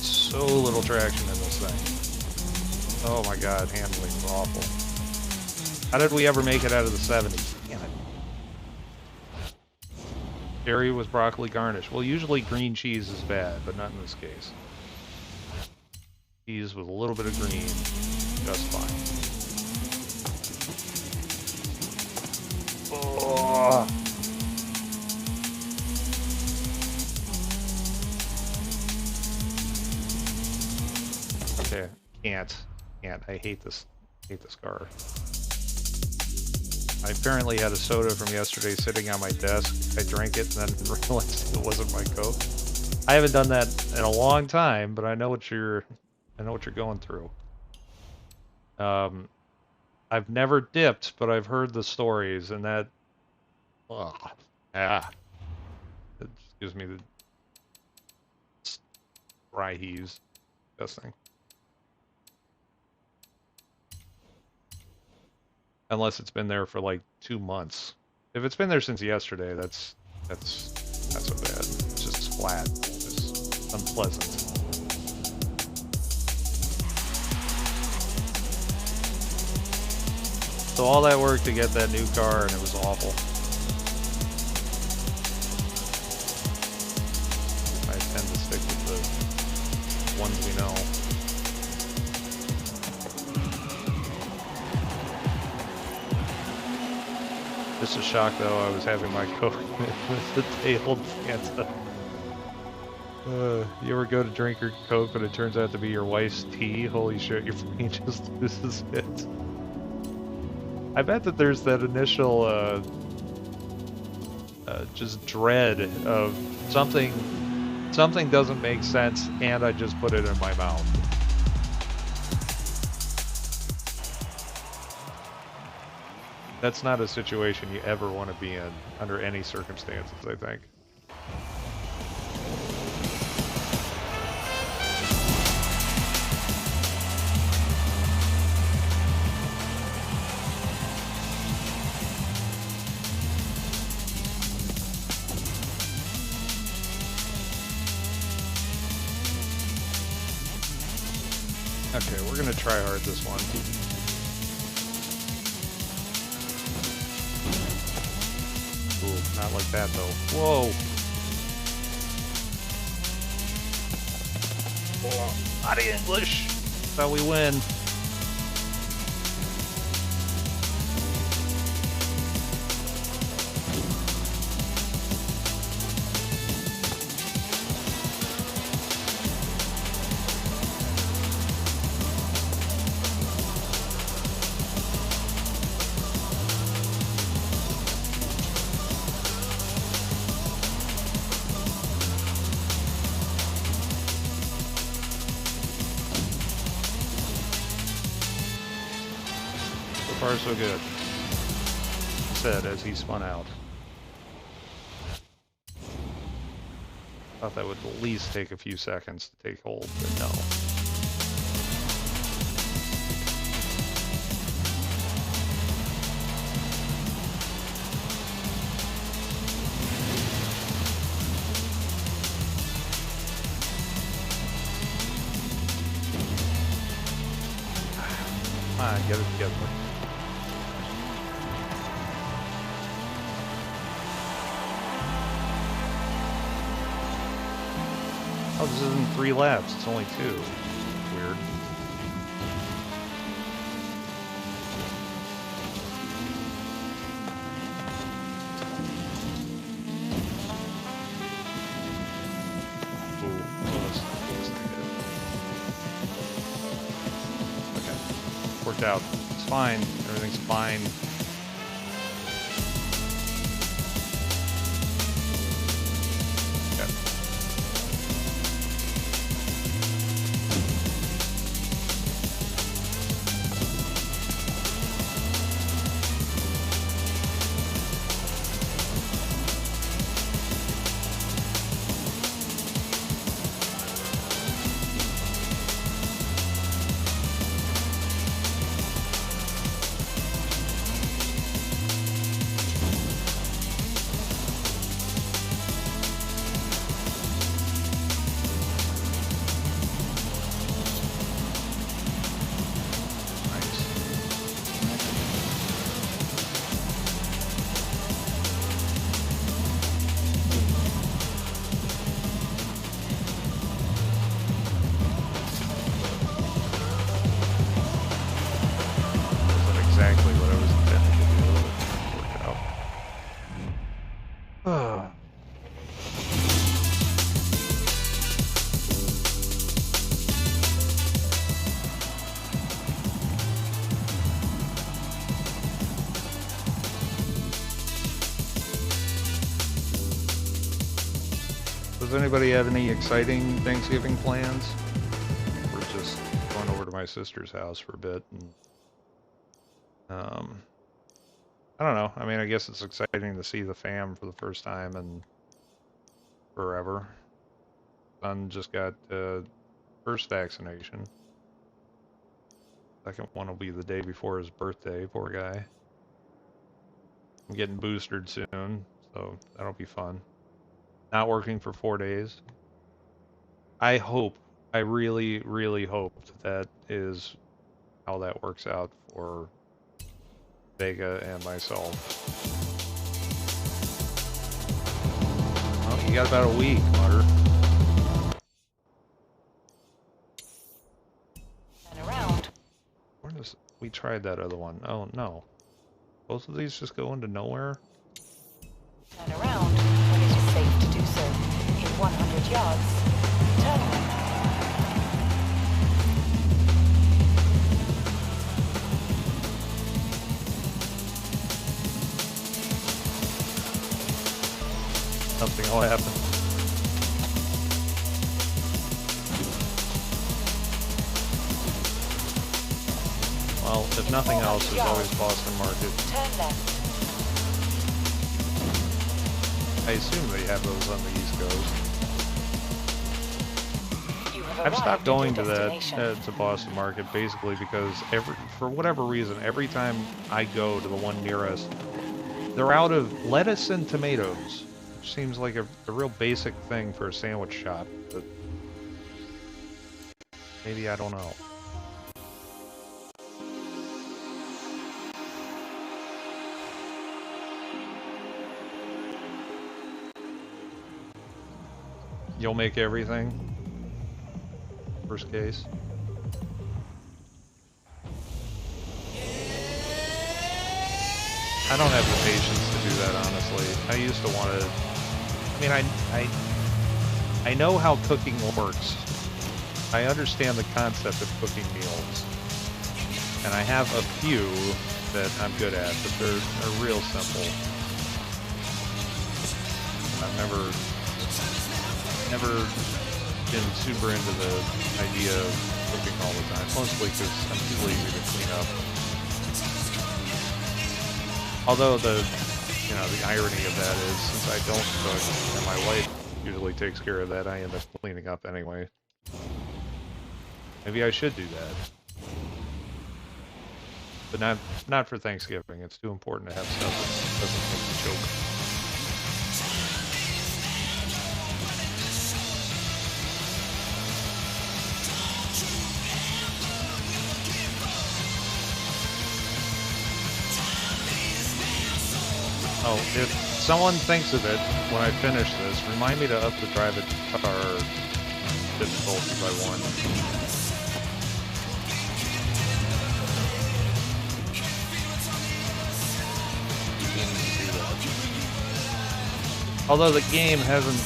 So little traction in this thing. Oh my god, handling is awful. How did we ever make it out of the 70s? Damn it. Cherry with broccoli garnish. Well, usually green cheese is bad, but not in this case. Cheese with a little bit of green, just fine. Oh. Okay, can't. I hate this car. I apparently had a soda from yesterday sitting on my desk. I drank it and then realized it wasn't my Coke. I haven't done that in a long time, but I know what you're going through. I've never dipped, but I've heard the stories, and that, yeah, it just gives me the dry heaves. Disgusting. Unless it's been there for like 2 months. If it's been there since yesterday, that's not so bad. It's just flat. It's unpleasant. So all that work to get that new car, and it was awful. I tend to stick with the ones we know. Just a shock, though, I was having my Coke with the tailed Fanta. You ever go to drink your Coke, but it turns out to be your wife's tea? Holy shit, your brain just loses it. I bet that there's that initial, just dread of something doesn't make sense, and I just put it in my mouth. That's not a situation you ever want to be in, under any circumstances, I think. Okay, we're gonna try hard this one. Ooh, not like that though. Whoa! Whoa. Out of English! That's how we win. So far, so good. Said as he spun out. Thought that would at least take a few seconds to take hold, but no. Come on, get it together. Oh, this isn't 3 laps, it's only 2. Weird. Ooh, that's good. Okay, worked out. It's fine, everything's fine. Exactly what I was intending to do. Worked out. Does anybody have any exciting Thanksgiving plans? We're just going over to my sister's house for a bit and I don't know. I mean, I guess it's exciting to see the fam for the first time in forever. Son just got first vaccination. Second one will be the day before his birthday. Poor guy. I'm getting boosted soon, so that'll be fun. Not working for 4 days. I hope, I really, really hope that is how that works out for Vega and myself. Well, you got about a week, Mutter. And around. Where does we tried that other one? Oh no. Both of these just go into nowhere? Turn around when it is safe to do so. In 100 yards, turn left. Something will happen. Well, if nothing else, there's always Boston Market. Turn left. I assume they have those on the East Coast. You have I've arrived stopped at going your to that destination. to Boston Market basically because for whatever reason, every time I go to the one near us, they're out of lettuce and tomatoes, which seems like a real basic thing for a sandwich shop, but maybe I don't know. You'll make everything? Worst case? I don't have the patience to do that, honestly. I used to want to... I mean, I know how cooking works. I understand the concept of cooking meals. And I have a few that I'm good at, but they're real simple. I've never been super into the idea of cooking all the time, mostly because I'm too lazy to clean up. Although the irony of that is, since I don't cook and my wife usually takes care of that, I end up cleaning up anyway. Maybe I should do that, but not for Thanksgiving. It's too important to have stuff that doesn't make me choke. Oh, if someone thinks of it when I finish this, remind me to up the drive it car difficulty by 1. Although the game hasn't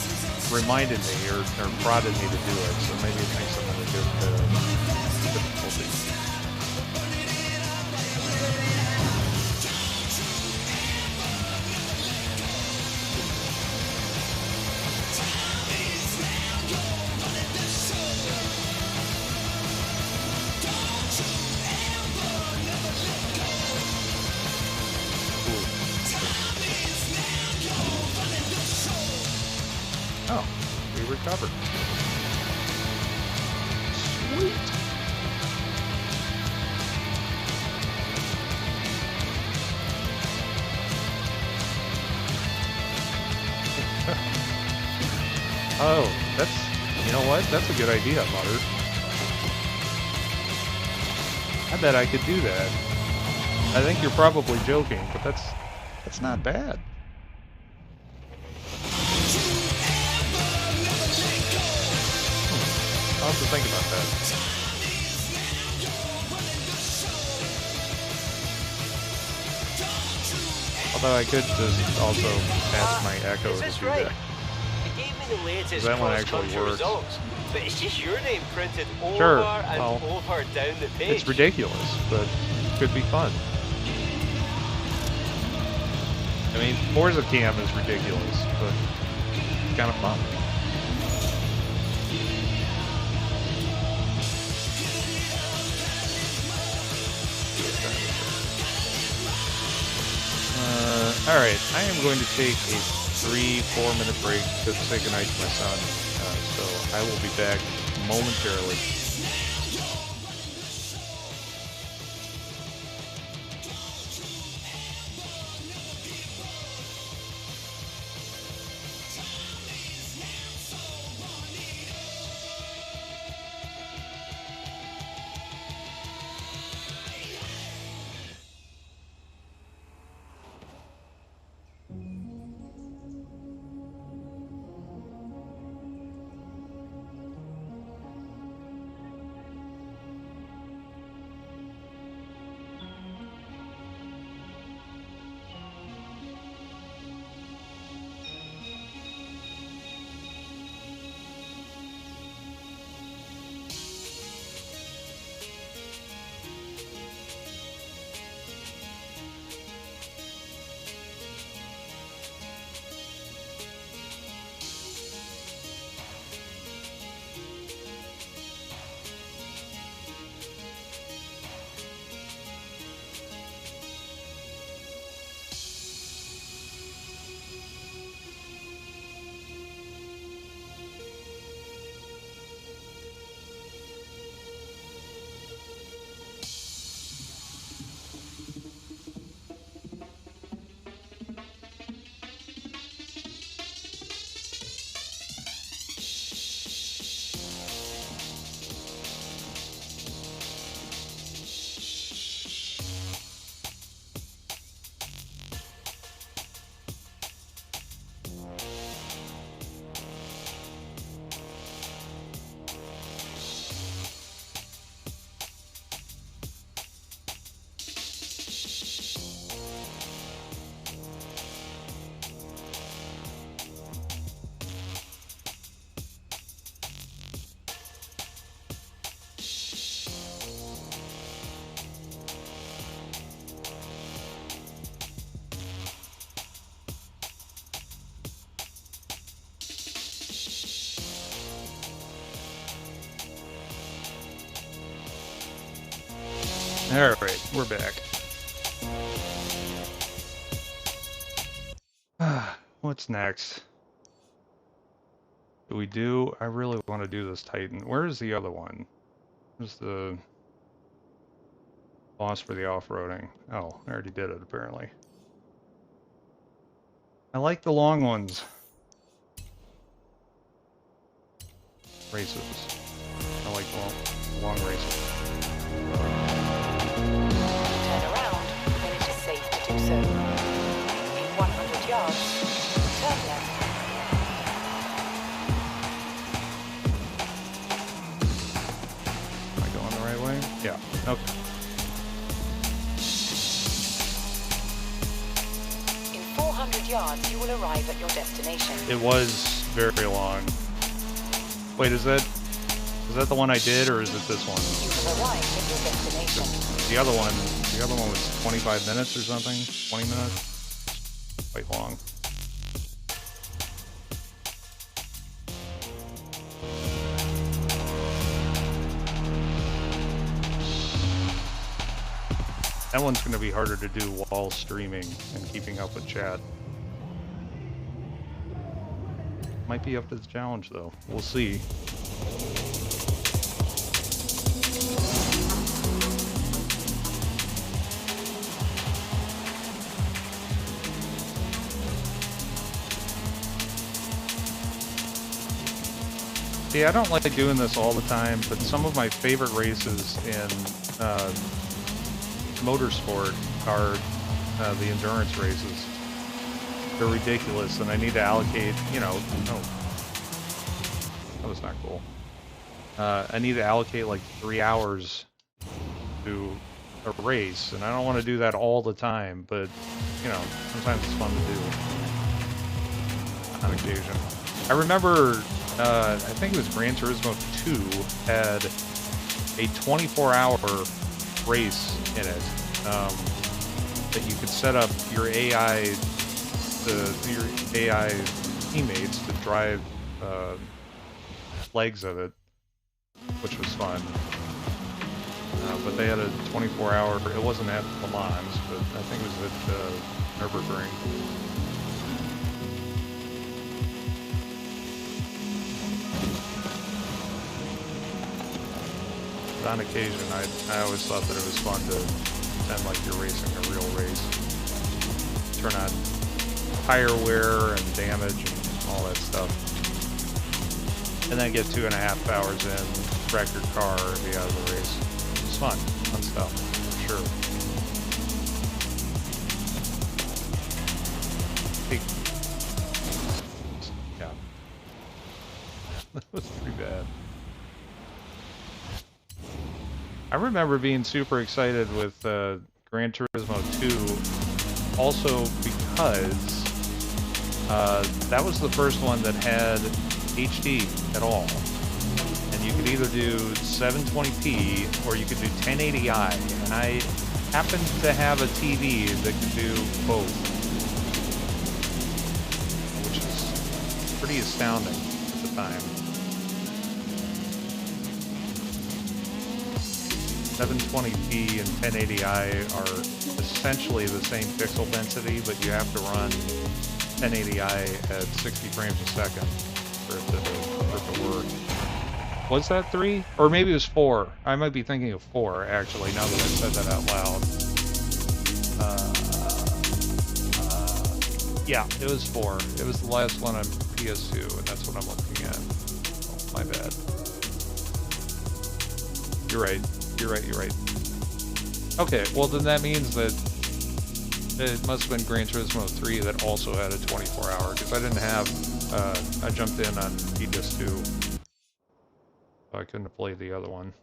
reminded me or prodded me to do it, so maybe it thinks I'm going to give the difficulty. Oh, we recovered. Sweet. Oh, you know what? That's a good idea, Mutter. I bet I could do that. I think you're probably joking, but that's not bad. I'll have to think about that. Although I could just also ask my Echo to do that. It gave me the latest That one actually cross-country works. results, but it's just your name printed over Sure, and well, over down the page. It's ridiculous, but it could be fun. I mean, Forza Cam is ridiculous, but it's kind of fun. Alright, I am going to take a 3-4 minute break to say goodnight to my son. So I will be back momentarily. Alright, we're back. What's next? Do we do? I really want to do this Titan. Where is the other one? Where's the boss for the off-roading? Oh, I already did it, apparently. I like the long ones. Races. I like long races. Turn around when it is safe to do so. In 100 yards, turn left. Am I going the right way? Yeah. Okay. In 400 yards, you will arrive at your destination. It was very long. Wait, is that the one I did, or is it this one? You have arrived at your destination. The other one was 25 minutes or something? 20 minutes? Quite long. That one's going to be harder to do while streaming and keeping up with chat. Might be up to the challenge, though. We'll see. See, I don't like doing this all the time, but some of my favorite races in motorsport are the endurance races. They're ridiculous, and I need to allocate, you know, that was not cool. I need to allocate like 3 hours to a race, and I don't want to do that all the time, but, you know, sometimes it's fun to do on occasion. I remember, I think it was Gran Turismo 2 had a 24-hour race in it that you could set up your AI teammates to drive legs of it, which was fun. But they had a 24-hour. It wasn't at Le Mans, but I think it was at Nürburgring. But on occasion, I always thought that it was fun to pretend like you're racing a real race. Turn on tire wear and damage and all that stuff. And then get 2.5 hours in, wreck your car, be out of the race. It's fun stuff, for sure. Hey. Yeah. That was pretty bad. I remember being super excited with Gran Turismo 2, also because that was the first one that had HD at all. And you could either do 720p or you could do 1080i. And I happened to have a TV that could do both, which is pretty astounding at the time. 720p and 1080i are essentially the same pixel density, but you have to run 1080i at 60 frames a second for it to work. Was that 3? Or maybe it was 4. I might be thinking of 4, actually, now that I said that out loud. Yeah, it was 4. It was the last one on PS2, and that's what I'm looking at. Oh, my bad. You're right. You're right. Okay, well then that means that it must have been Gran Turismo 3 that also had a 24-hour, because I didn't have, I jumped in on PS2. So I couldn't have played the other one.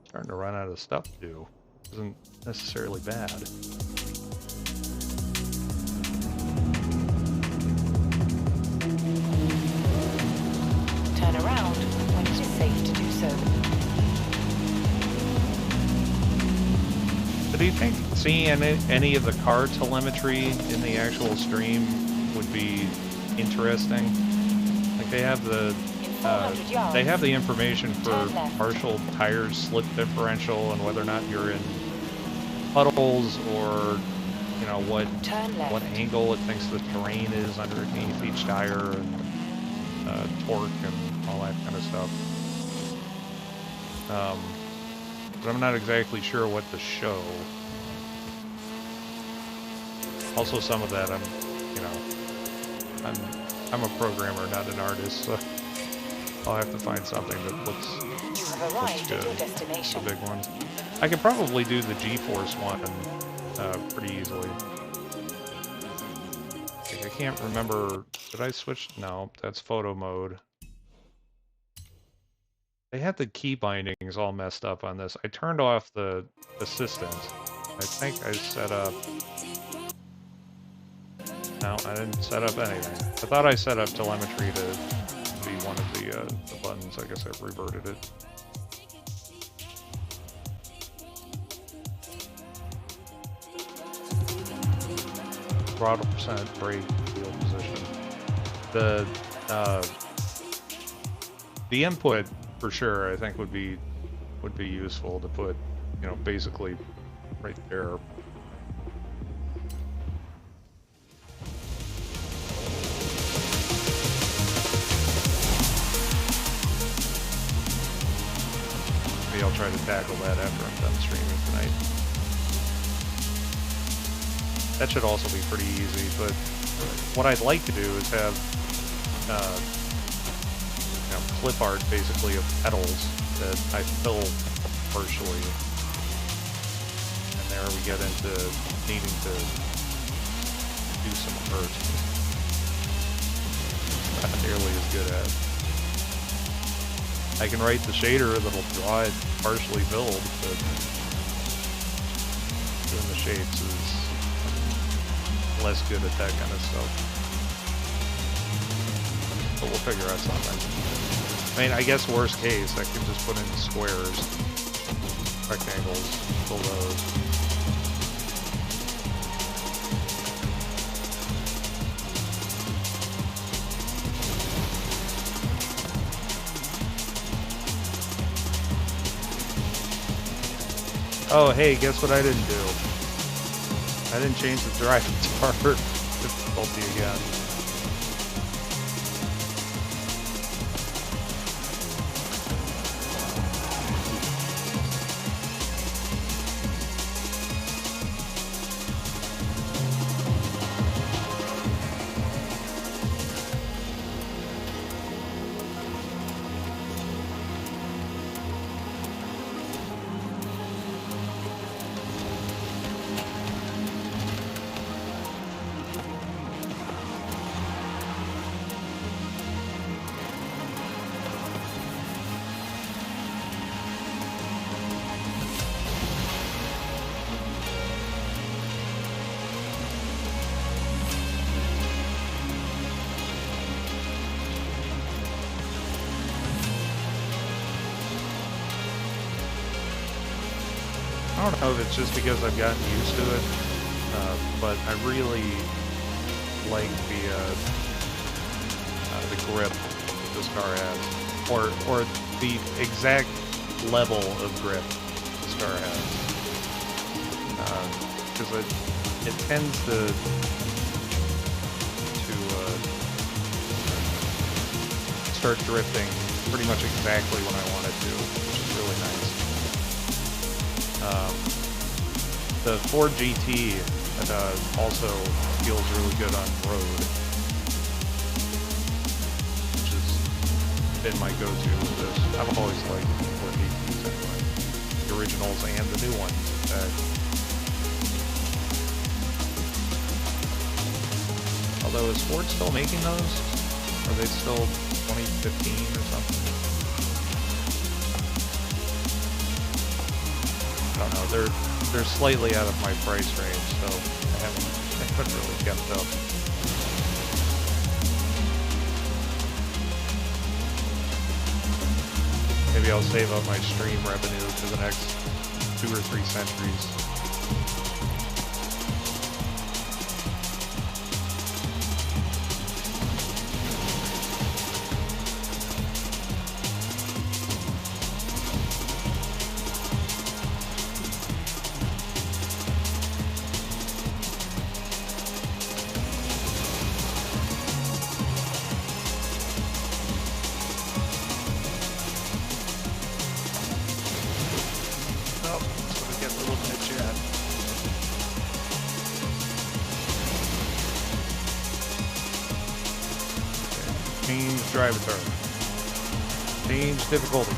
Starting to run out of stuff to do. Isn't necessarily bad. Turn around when it is safe to do so. But do you think seeing any of the car telemetry in the actual stream would be interesting? Like they have the information for partial tire slip differential and whether or not you're in puddles or you know what angle it thinks the terrain is underneath each tire and torque and all that kind of stuff. But I'm not exactly sure what to show. Also, some of that I'm a programmer, not an artist, so I'll have to find something that looks good. The big ones. I could probably do the G-Force one pretty easily. Like, I can't remember. Did I switch? No, that's photo mode. They had the key bindings all messed up on this. I turned off the assistant. I think I set up... No, I didn't set up anything. I thought I set up telemetry to be one of the buttons. I guess I've reverted it. Throttle percent, brake, wheel position. The input for sure I think would be useful to put, you know, basically right there. Maybe I'll try to tackle that after I'm done streaming tonight. That should also be pretty easy, but what I'd like to do is have you know, clip art basically of pedals that I fill partially. And there we get into needing to do some art. Not nearly as good at. I can write the shader that'll draw it partially filled, but doing the shapes is less good at that kind of stuff. But we'll figure out something. I mean, I guess worst case, I can just put in squares, rectangles, fill those. Oh, hey, guess what I didn't do? I didn't change the drive bar difficulty again. I don't know if it's just because I've gotten used to it, but I really like the grip this car has, or the exact level of grip this car has, because it tends to start drifting pretty much exactly when I want it to, which is really nice. The Ford GT also feels really good on road, which has been my go-to with this. I've always liked Ford GTs anyway, the originals and the new ones. Although, is Ford still making those? Are they still 2015 or something? I don't know. They're slightly out of my price range, so I haven't really kept up. Maybe I'll save up my stream revenue for the next 2 or 3 centuries. Change drive turn. Change difficulty.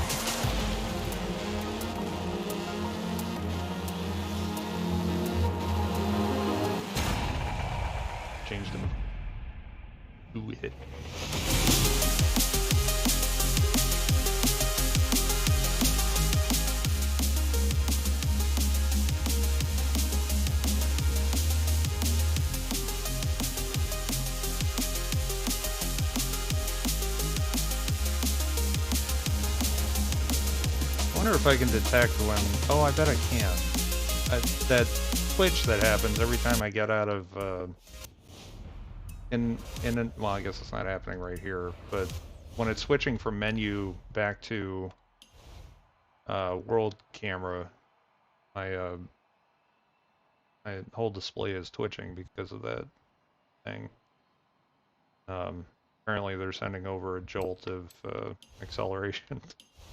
Change them. Ooh, hit. I wonder if I can detect when... Oh, I bet I can. That switch that happens every time I get out of... well, I guess it's not happening right here, but when it's switching from menu back to world camera, my whole display is twitching because of that thing. Apparently they're sending over a jolt of acceleration.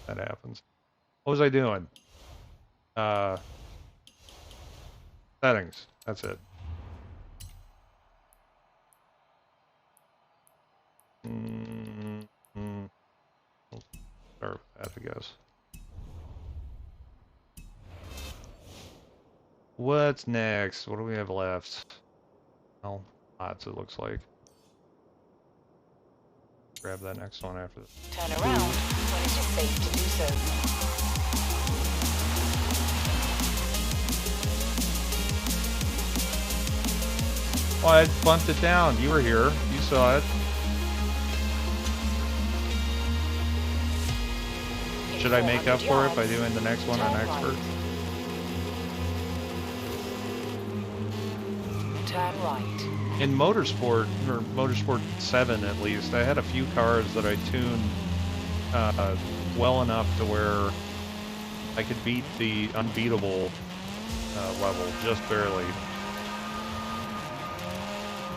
That happens. What was I doing? Settings. That's it. Start with that, I guess. What's next? What do we have left? Well, lots, it looks like. Grab that next one after this. Turn around when it is safe to do so. Oh, I bumped it down. You were here. You saw it. Should I make up for it by doing the next one on expert? Turn right. In Motorsport, or Motorsport 7 at least, I had a few cars that I tuned well enough to where I could beat the unbeatable level, just barely.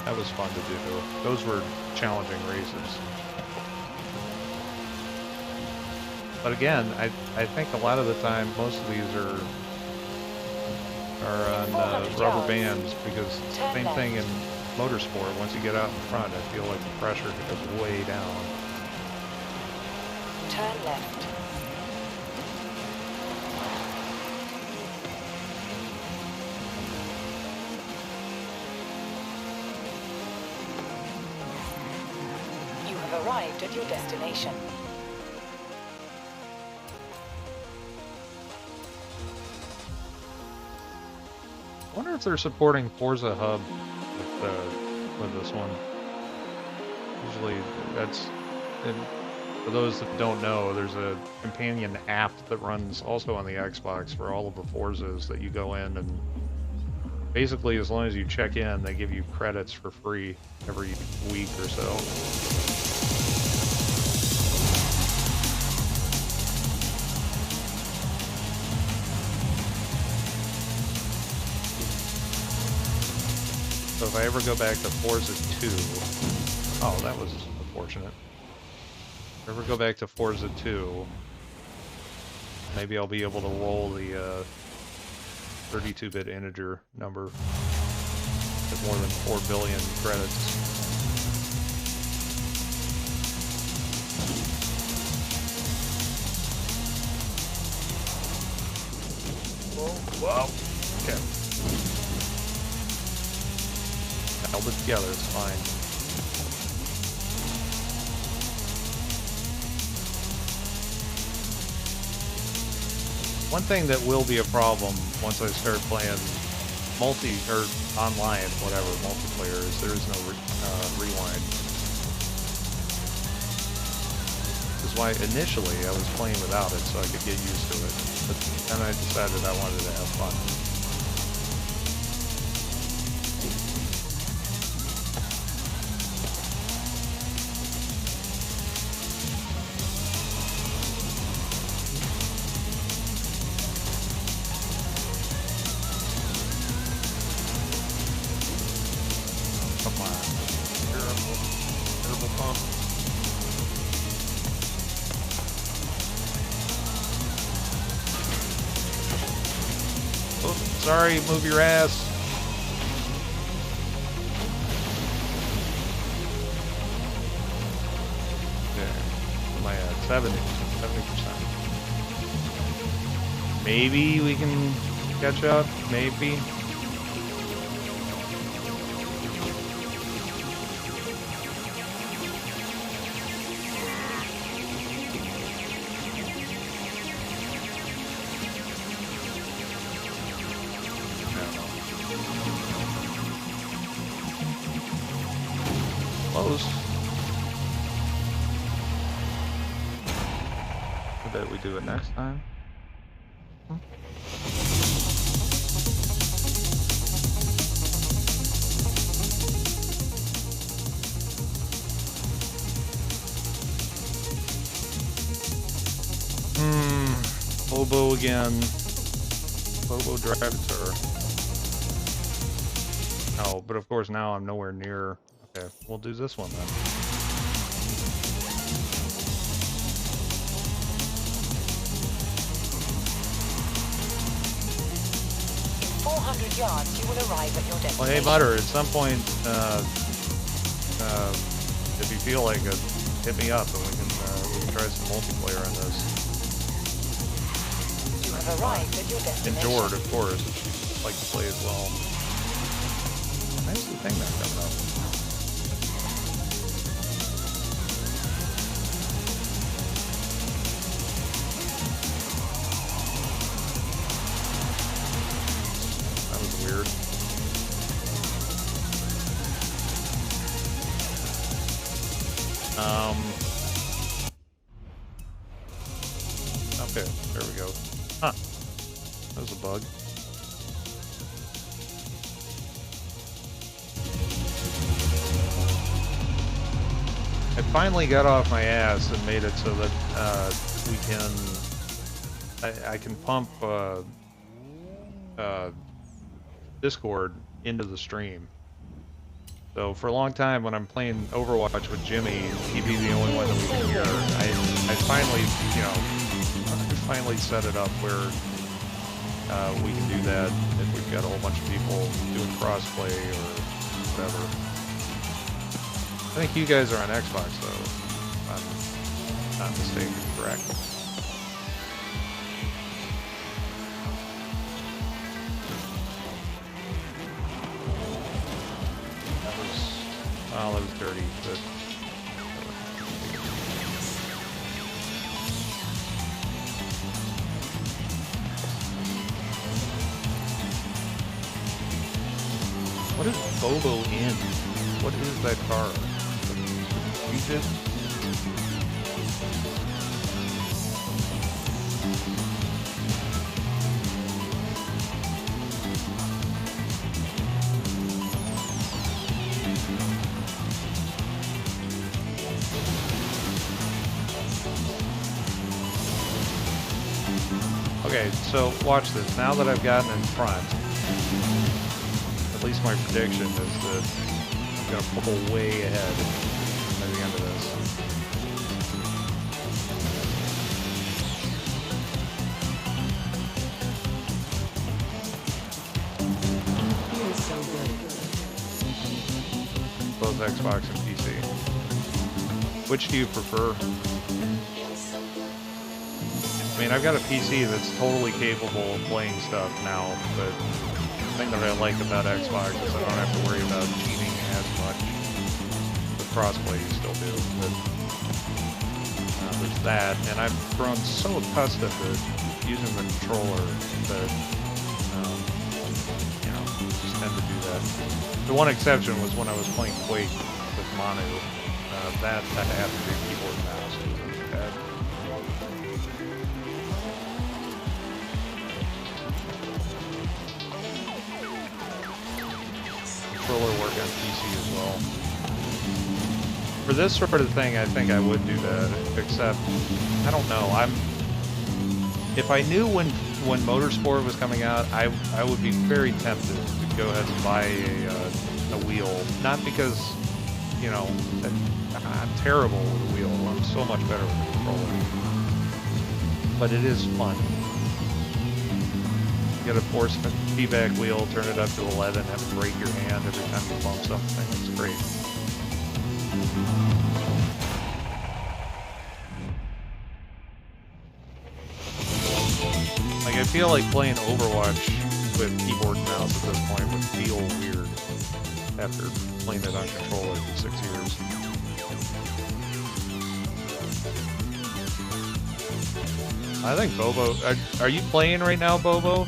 That was fun to do. Those were challenging races. But again, I think a lot of the time, most of these are on rubber bands, because same thing in motorsport. Once you get out in front, I feel like the pressure goes way down. Turn left. You have arrived at your destination. I wonder if they're supporting Forza Hub with this one. Usually, that's, and for those that don't know, there's a companion app that runs also on the Xbox for all of the Forzas that you go in, and basically, as long as you check in, they give you credits for free every week or so. So if I ever go back to Forza 2, oh, that was unfortunate. If I ever go back to Forza 2, maybe I'll be able to roll the 32-bit integer number at more than 4 billion credits. Whoa. Okay. Held it together, it's fine. One thing that will be a problem once I start playing online, whatever, multiplayer, is there is no rewind. That's why initially I was playing without it so I could get used to it. But then I decided I wanted to have fun. Sorry, move your ass. Okay, what am I at? 70%. Maybe we can catch up, maybe. Close. I bet we do it next time. Bobo again. Bobo Drivator. Oh, but of course now I'm nowhere near. Okay, we'll do this one then. In 400 yards, you will arrive at your destination. Well, hey, Butter, at some point, if you feel like it, hit me up and we can try some multiplayer on this. You have arrived at your destination. And Jord, of course, if she'd like to play as well. Nice the thing that's coming up. Weird. Okay, there we go. Huh. That was a bug. I finally got off my ass and made it so that we can I can pump Discord into the stream. So for a long time when I'm playing Overwatch with Jimmy, he'd be the only one that we could hear. I finally, you know, I finally set it up where we can do that if we've got a whole bunch of people doing crossplay or whatever. I think you guys are on Xbox though, if I'm not mistaken, correct? Oh, that was dirty, but... What is Bobo in? What is that car? You did? Okay, so watch this. Now that I've gotten in front, at least my prediction is that I'm going to pull way ahead by the end of this. Both Xbox and PC. Which do you prefer? I mean, I've got a PC that's totally capable of playing stuff now, but the thing that I like about Xbox is I don't have to worry about cheating as much. With crossplay, you still do, but there's that, and I've grown so accustomed to using the controller that, you know, just tend to do that. The one exception was when I was playing Quake with Manu. That had to have to be keyboard and mouse. It was bad. Controller work on PC as well. For this sort of thing, I think I would do that, except, I don't know, if I knew when Motorsport was coming out, I would be very tempted to go ahead and buy a wheel, not because, you know, I'm terrible with a wheel, I'm so much better with a controller, but it is fun. You get a force feedback wheel, turn it up to 11, have to break your hand every time you bump something. It's great. Like, I feel like playing Overwatch with keyboard and mouse at this point would feel weird after playing it on controller for 6 years. I think Bobo... Are you playing right now, Bobo?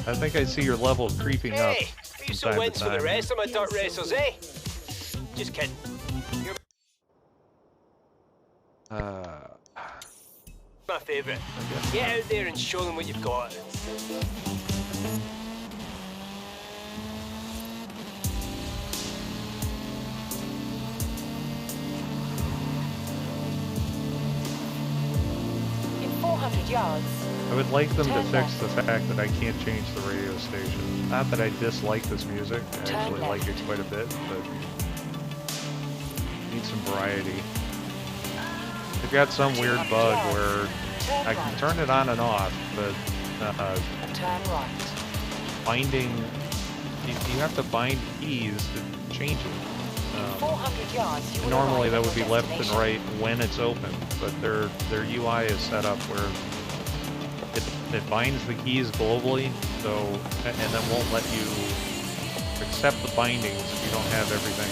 I think I see your level creeping up. Hey, you so wins for the rest of my dirt wrestlers, eh? Just kidding. You're my favourite. Get out there and show them what you've got. In 400 yards, I would like them to fix the fact that I can't change the radio station. Not that I dislike this music, I actually like it quite a bit, but need some variety. They've got some weird bug where I can turn it on and off, but turn right. binding, you have to bind keys to change it. 400 yards, you will Normally arrive that at would be your left and destination. right when it's open, but their UI is set up where it binds the keys globally, so, and then won't let you accept the bindings if you don't have everything.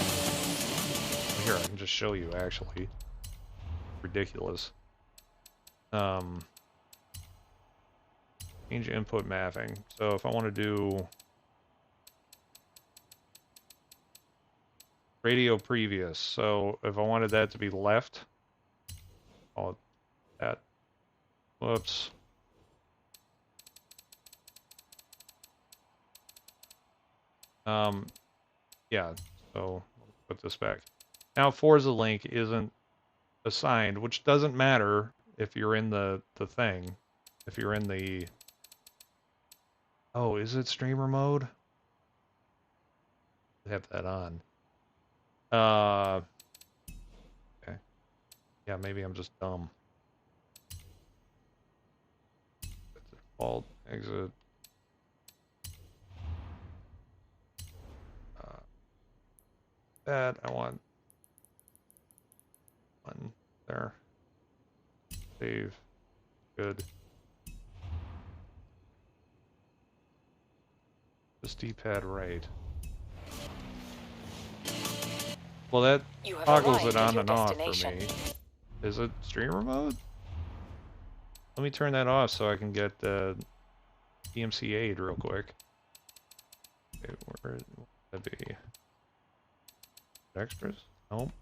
Here, I can just show you, actually. Ridiculous. Change input mapping. So if I want to do radio previous, so if I wanted that to be left, call it that. Whoops. Yeah, so put this back. Now Forza link isn't assigned, which doesn't matter if you're in the thing. If you're in the Oh, is it streamer mode? I have that on. Okay. Yeah, maybe I'm just dumb. Default exit. That I want one there. Save. Good. Just D-pad right. Well, that You have toggles arrived it at on your and off for destination. me. Is it streamer mode? Let me turn that off so I can get DMC aid real quick. Okay, where would that be? Extras? Nope.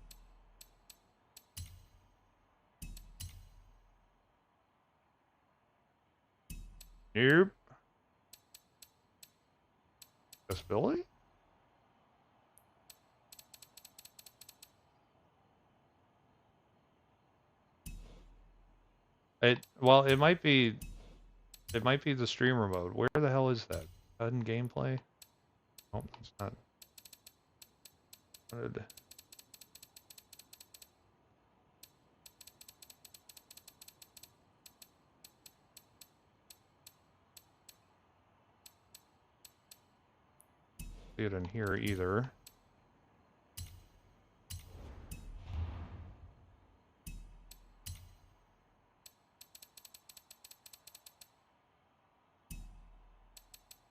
Nope. Accessibility? Well, it might be the streamer mode. Where the hell is that? Sudden gameplay? Oh, it's not. Good. See it in here either.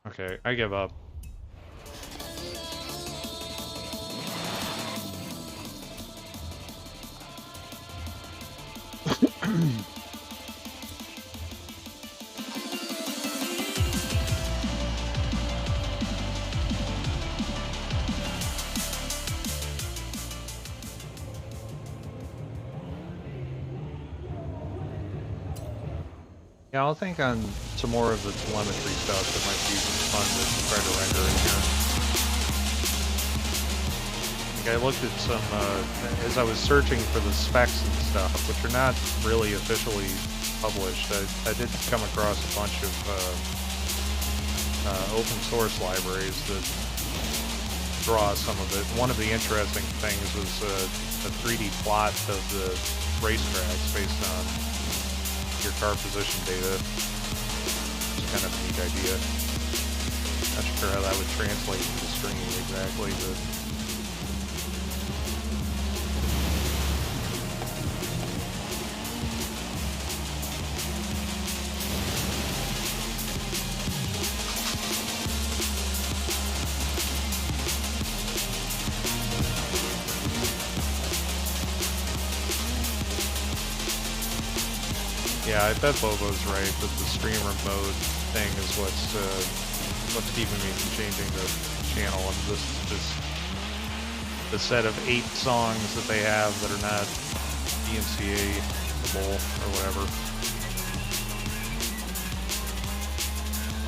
Okay, I give up. Yeah, I'll think on some more of the telemetry stuff that might be fun to try to render in here. Like I looked at some, as I was searching for the specs and stuff, which are not really officially published, I did come across a bunch of open source libraries that draw some of it. One of the interesting things was a 3D plot of the racetracks based on your car position data. It's kind of a neat idea. Not sure how that would translate into streaming exactly, but yeah, I bet Bobo's right that the streamer mode thing is what's keeping me from changing the channel. And this the set of 8 songs that they have that are not DMCA-able or whatever.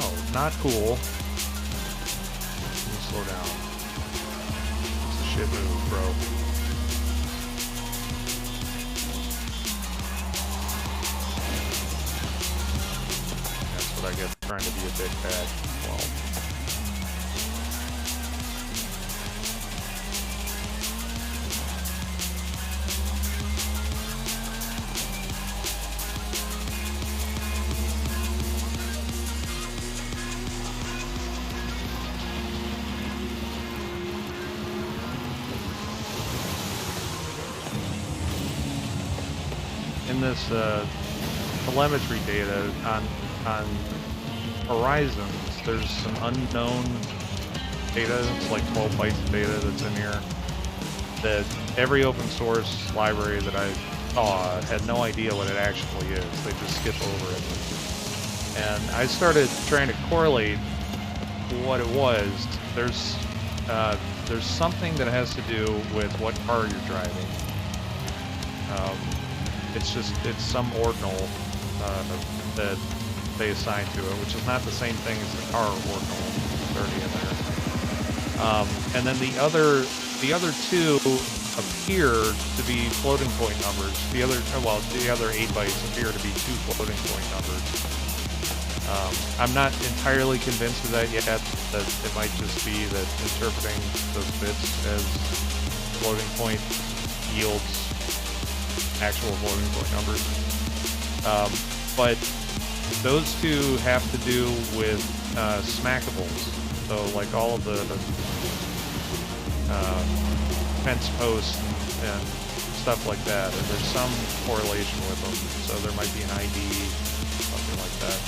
Oh, not cool. Let me slow down. It's a shit move, bro. I guess trying to be a big bad. Well, in this telemetry data on Horizons, there's some unknown data. It's like 12 bytes of data that's in here that every open source library that I saw had no idea what it actually is. They just skip over it. And I started trying to correlate what it was. There's something that has to do with what car you're driving. It's some ordinal that they assign to it, which is not the same thing as the car ordinal that's already in there. And then the other 2 appear to be floating point numbers. The other 8 bytes appear to be 2 floating point numbers. I'm not entirely convinced of that yet, that it might just be that interpreting those bits as floating point yields actual floating point numbers. But those two have to do with smackables. So like all of the fence posts and stuff like that. And there's some correlation with them. So there might be an ID, something like that.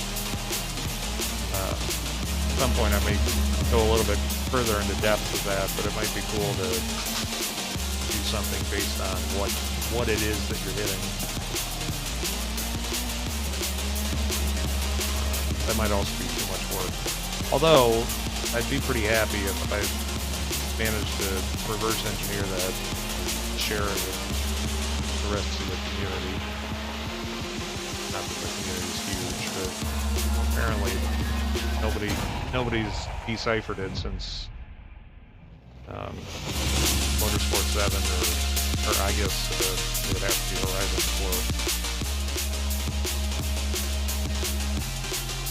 At some point I may go a little bit further into depth of that, but it might be cool to do something based on what it is that you're hitting. That might also be too much work. Although, I'd be pretty happy if I managed to reverse engineer that, share it with the rest of the community. Not that the community's huge, but apparently nobody's deciphered it since Motorsport 7, or I guess it would have to be Horizon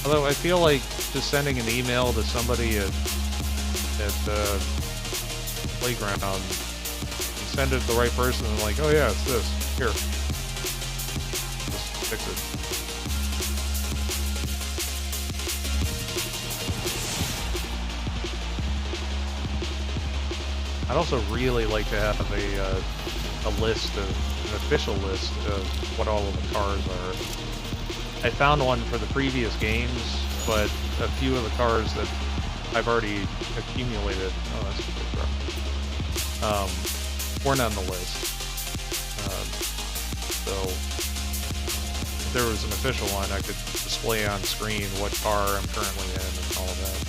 4. Although I feel like just sending an email to somebody at the playground, and send it to the right person, and like, oh yeah, it's this. Here. Just fix it. I'd also really like to have a list of, an official list of what all of the cars are. I found one for the previous games, but a few of the cars that I've already accumulated, oh that's a good rough, weren't on the list. So if there was an official one, I could display on screen what car I'm currently in and all of that.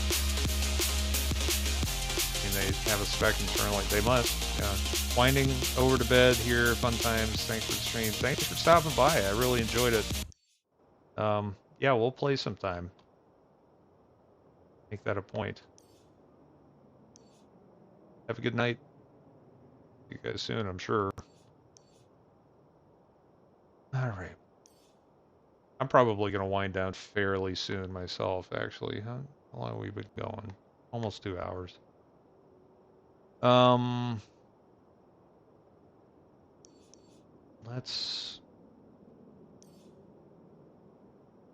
They have a spec internally. They must. Yeah. Winding over to bed here. Fun times. Thanks for the stream. Thanks for stopping by. I really enjoyed it. Yeah, we'll play sometime. Make that a point. Have a good night. See you guys soon, I'm sure. Alright. I'm probably going to wind down fairly soon myself, actually. How long have we been going? Almost 2 hours. Let's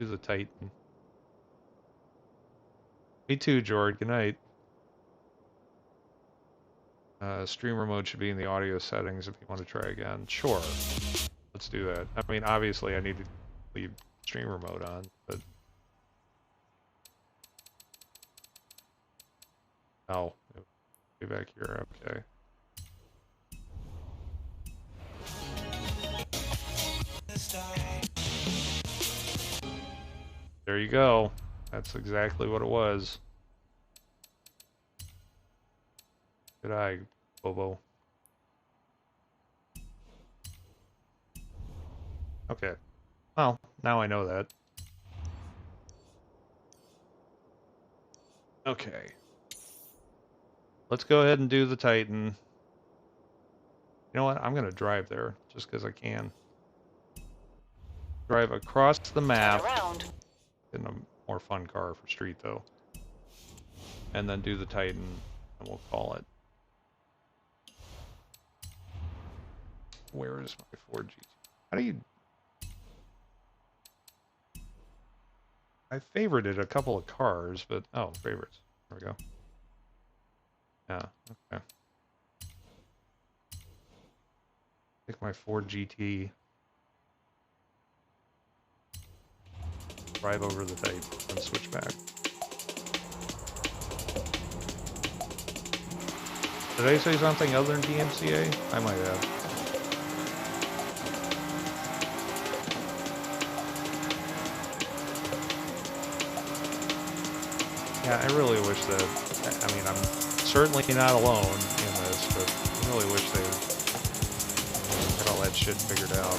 do the Titan. Me too, Jord. Good night. Streamer mode should be in the audio settings if you want to try again. Sure. Let's do that. I mean, obviously I need to leave streamer mode on, but... Oh. Be back here, okay. There you go. That's exactly what it was. Good eye, Bobo. Okay. Well, now I know that. Okay. Let's go ahead and do the Titan. You know what? I'm going to drive there just because I can. Drive across the map. In a more fun car for street, though. And then do the Titan, and we'll call it. Where is my Ford GT? How do you... I favorited a couple of cars, but... Oh, favorites. There we go. Yeah, okay. Pick my Ford GT. Drive over the Titan and switch back. Did I say something other than DMCA? I might have. Yeah, I really wish that, I mean, I'm certainly not alone in this, but I really wish they had all that shit figured out.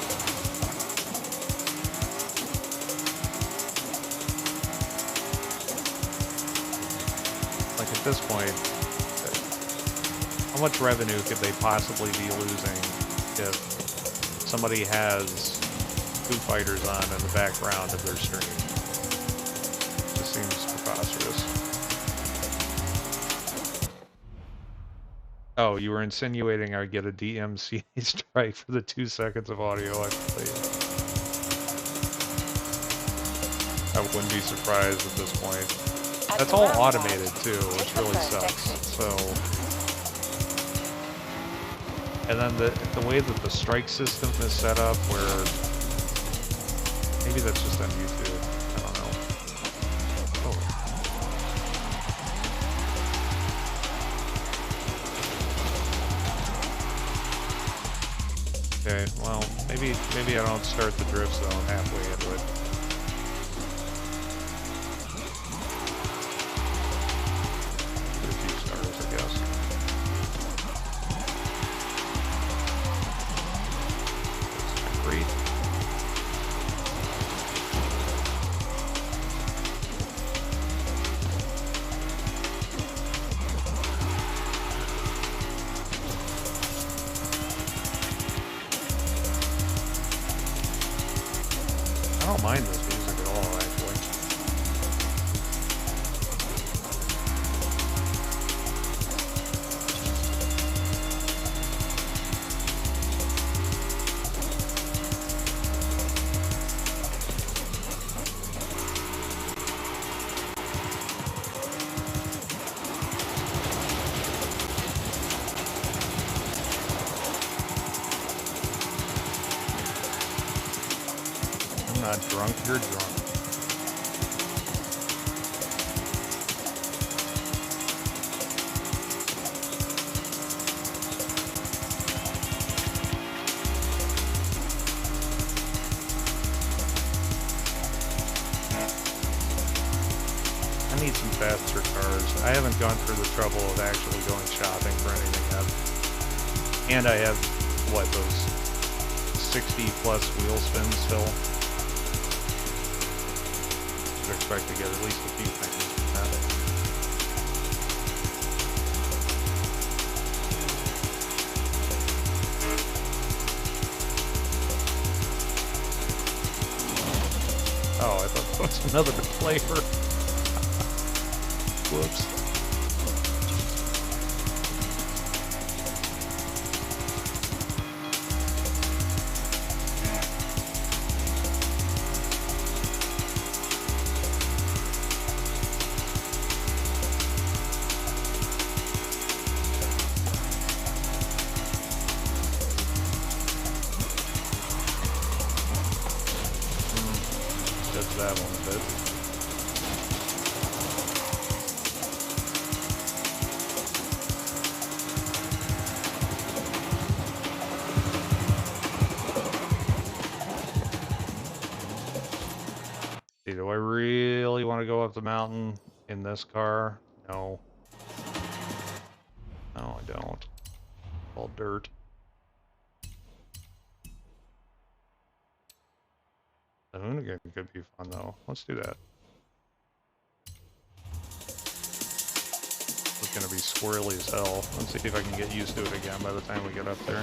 Like at this point, how much revenue could they possibly be losing if somebody has Foo Fighters on in the background of their stream? preposterous. Oh, you were insinuating I'd get a DMCA strike for the 2 seconds of audio I played. I wouldn't be surprised at this point. At That's the all round automated point, too, which take the really first sucks. exit. So, and then the way that the strike system is set up, where maybe that's just on YouTube. I don't know. Oh. Okay, well, maybe I don't start the drift zone halfway into it. Get a few stars, I guess. That's great. I don't mind this music at all, actually. I'm not drunk, you're drunk. I need some faster cars. I haven't gone through the trouble of actually going shopping for anything yet. And I have, what, those 60 plus wheel spins still. Should expect to get at least a few things from that. Oh, I thought that was another player. Whoops. That's that one a bit. See, do I really want to go up the mountain in this car? No. No, I don't. All dirt. The Hoonigan could be fun though. Let's do that. It's gonna be squirrely as hell. Let's see if I can get used to it again by the time we get up there.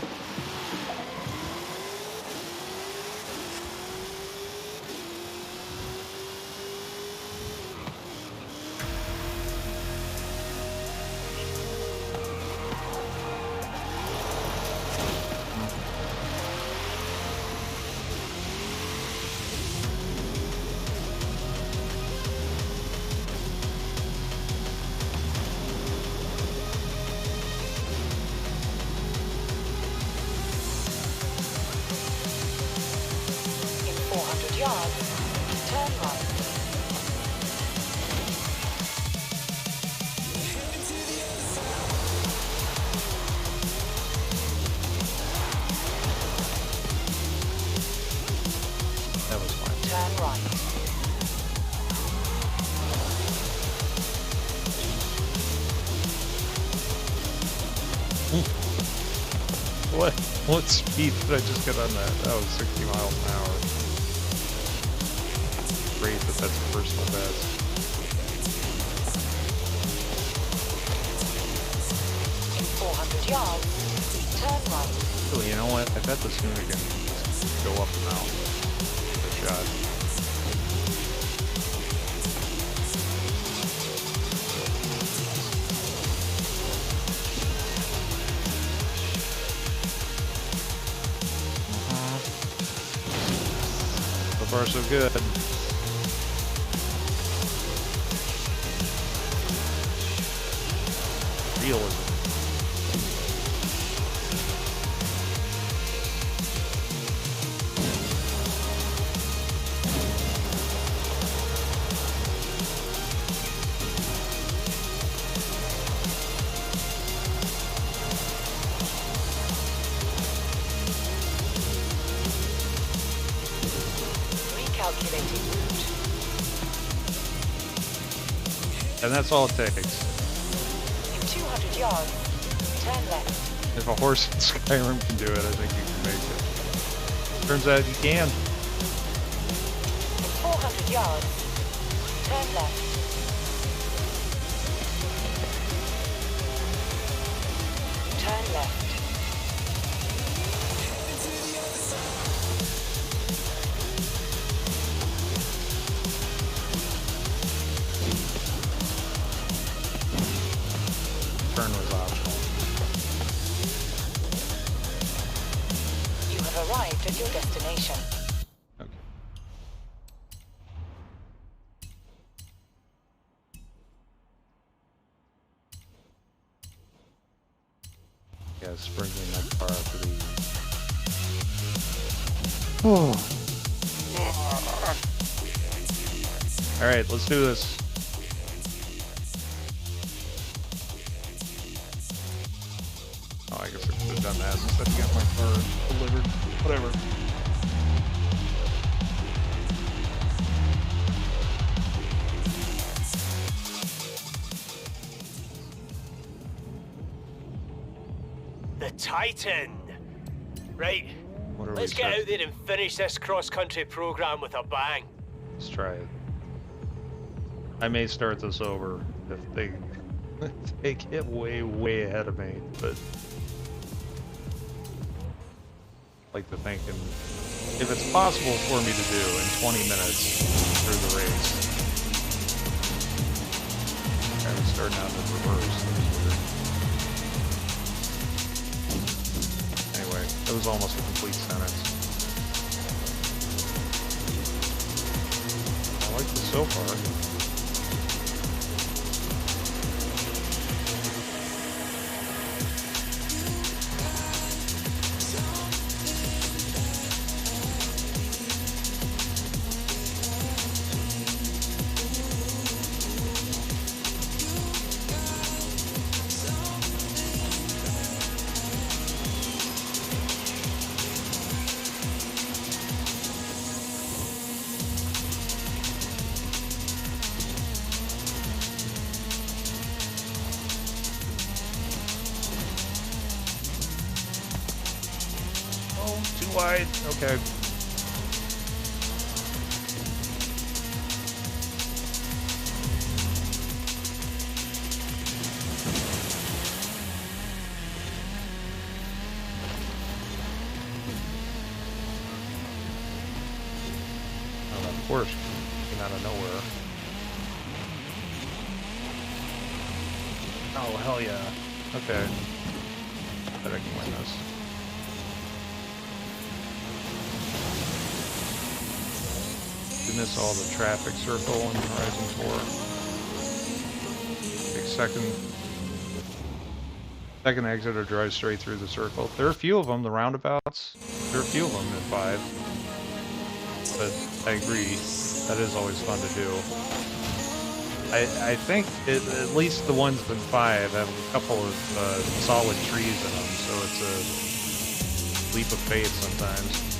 In 400 yards, turn right. That was fine. Turn right. What speed did I just get on that? That was 60 miles an hour. Great that that's a personal best. In 400 yards, turn right. Actually, you know what? I bet this Hoonigan can just go up the mountain. Good shot. So far, so good. Realism. Recalculating route. And that's all it takes. In 200 yards, turn left. If a horse in Skyrim can do it, I think you can make it. Turns out you can. In 400 yards, turn left. Turn left. Turn was optional. You have arrived at your destination. Okay. Yeah, sprinkling that car up to the. Oh. All right, let's do this. Oh, I guess I could have done that instead of getting my car delivered. Whatever. The Titan. Right. What are Let's we get start- out there and finish this cross-country program with a bang. Let's try it. I may start this over if they if they get way ahead of me, but like to think, and if it's possible for me to do in 20 minutes through the race. I was starting out in reverse. That was weird. Anyway, it was almost a complete sentence. I like this so far. Too wide. Okay. Oh, of course, came out of nowhere. Oh, hell yeah. Okay. Bet I can win this. You miss all the traffic circle in Horizon 4. Take second exit or drive straight through the circle. There are a few of them, the roundabouts. There are a few of them in 5. But I agree, that is always fun to do. I think at least the ones in 5 have a couple of solid trees in them, so it's a leap of faith sometimes.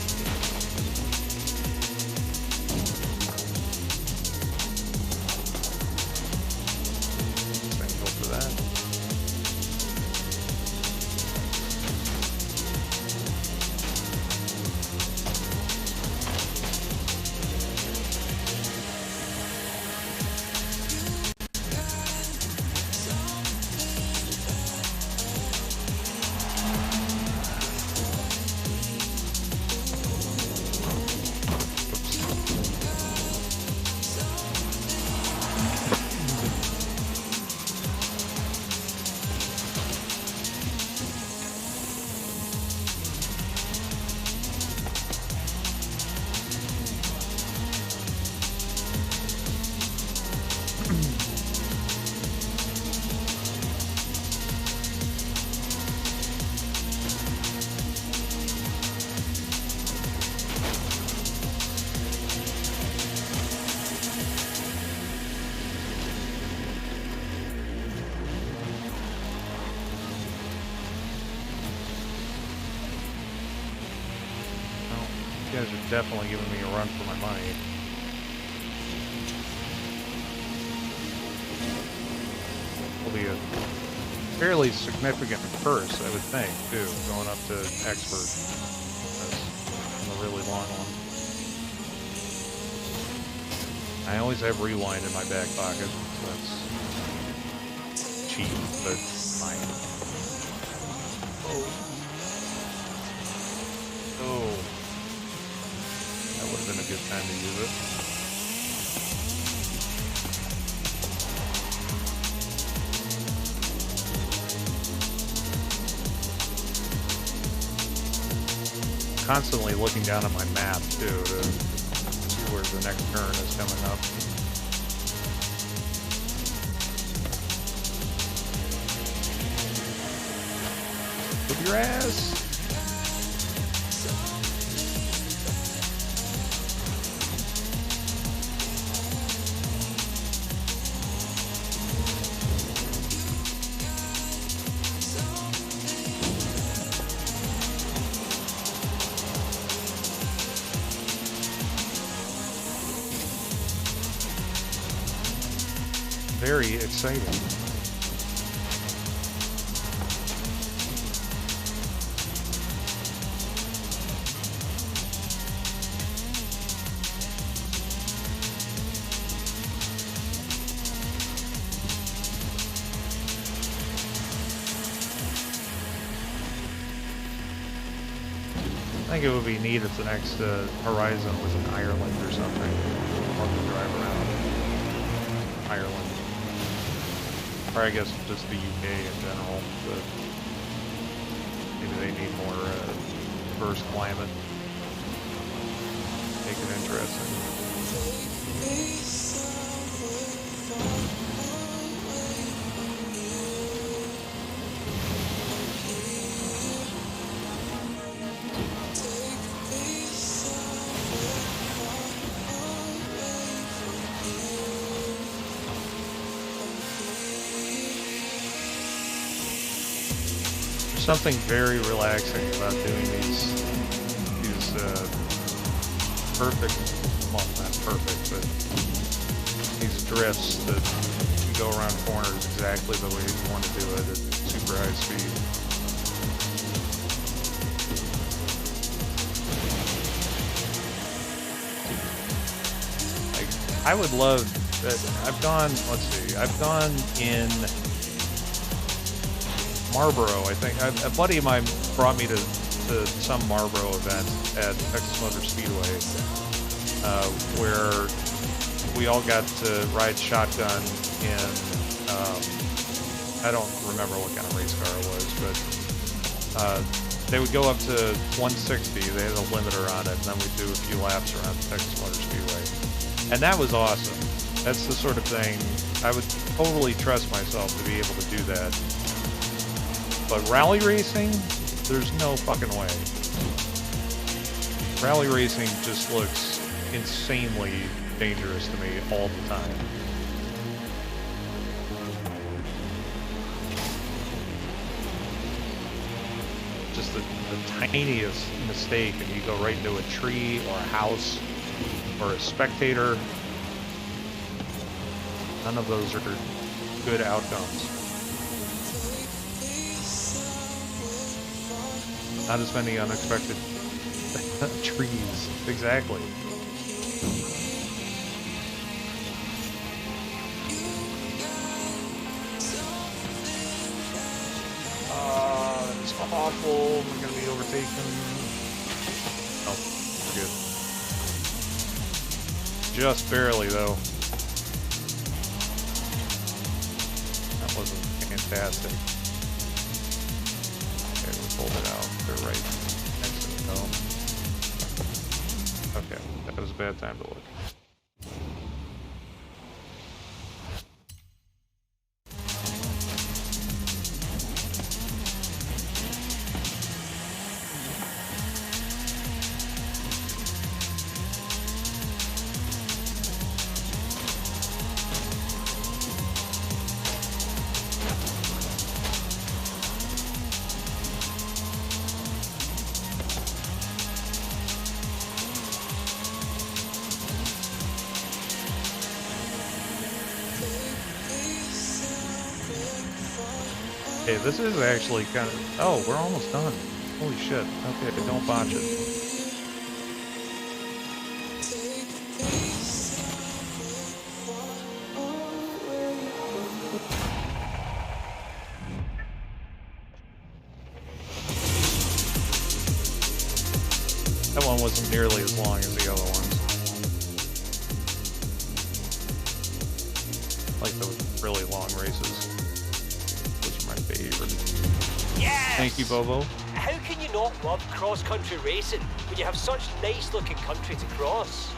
guys are definitely giving me a run for my money. Will be a fairly significant purse, I would think, too, going up to expert. That's a really long one. I always have rewind in my back pocket, so that's cheap, but fine. Oh. That would have been a good time to use it. Constantly looking down at my map, too, to see where the next turn is coming up. With your ass! Very exciting. I think it would be neat if the next Horizon was in Ireland or something. I'd love to drive around Ireland. Or I guess just the UK in general, but maybe they need more diverse climate. Make it interesting. Something very relaxing about doing these perfect, well, not perfect, but these drifts that you go around corners exactly the way you want to do it at super high speed. Like, I would love that. I've gone in Marlboro, I think. A buddy of mine brought me to some Marlboro event at Texas Motor Speedway, where we all got to ride shotgun in, I don't remember what kind of race car it was, but they would go up to 160, they had a limiter on it, and then we'd do a few laps around Texas Motor Speedway. And that was awesome. That's the sort of thing, I would totally trust myself to be able to do that. But rally racing, there's no fucking way. Rally racing just looks insanely dangerous to me all the time. Just the tiniest mistake and you go right into a tree or a house or a spectator. None of those are good outcomes. Not as many unexpected trees. Exactly. It's awful. We're gonna be overtaken. Oh, we're good. Just barely, though. That wasn't fantastic. Okay, we pulled it out. They're right next to the dome. Okay, that was a bad time to look. Hey, this is actually kind of... Oh, we're almost done. Holy shit. Okay, but don't botch it. That one wasn't nearly as long as the other ones. Like the really long races. Those are my favorite. Yes! Thank you, Bobo. How can you not love cross-country racing when you have such nice-looking country to cross?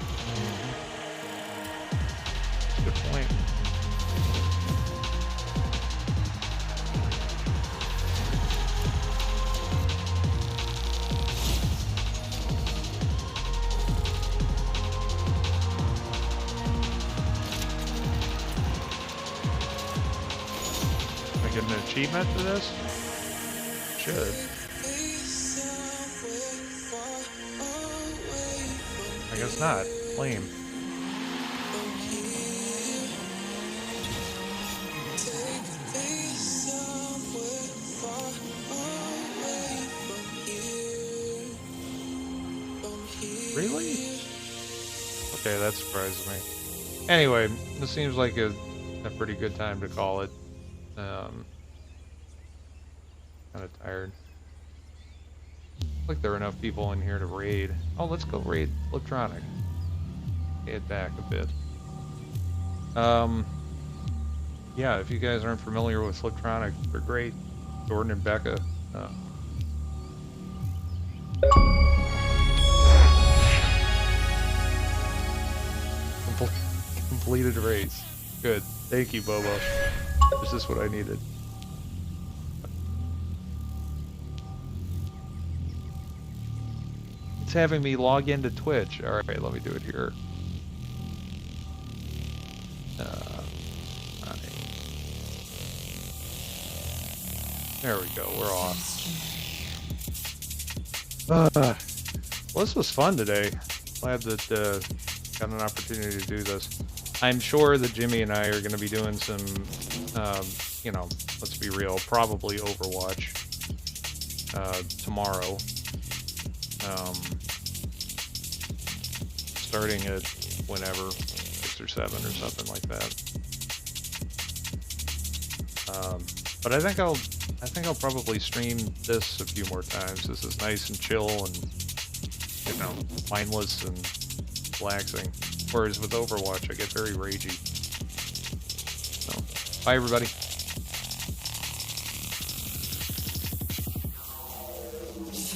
Good point. Am I getting an achievement for this? Should. I guess not. Lame. Really? Okay, that surprises me. Anyway, this seems like a pretty good time to call it. Kind of tired. Like there are enough people in here to raid. Oh, let's go raid Electronic. Head back a bit. Yeah, if you guys aren't familiar with Electronic, they're great. Jordan and Becca. Completed race. Good. Thank you, Bobo. Is this what I needed? It's having me log into Twitch. Alright, let me do it here. There we go, we're off. Well, this was fun today. Glad that got an opportunity to do this. I'm sure that Jimmy and I are going to be doing some, you know, let's be real, probably Overwatch tomorrow. Starting at whenever, 6 or 7 or something like that. But I think I'll probably stream this a few more times. This is nice and chill and, you know, mindless and relaxing. Whereas with Overwatch, I get very ragey. So, bye everybody.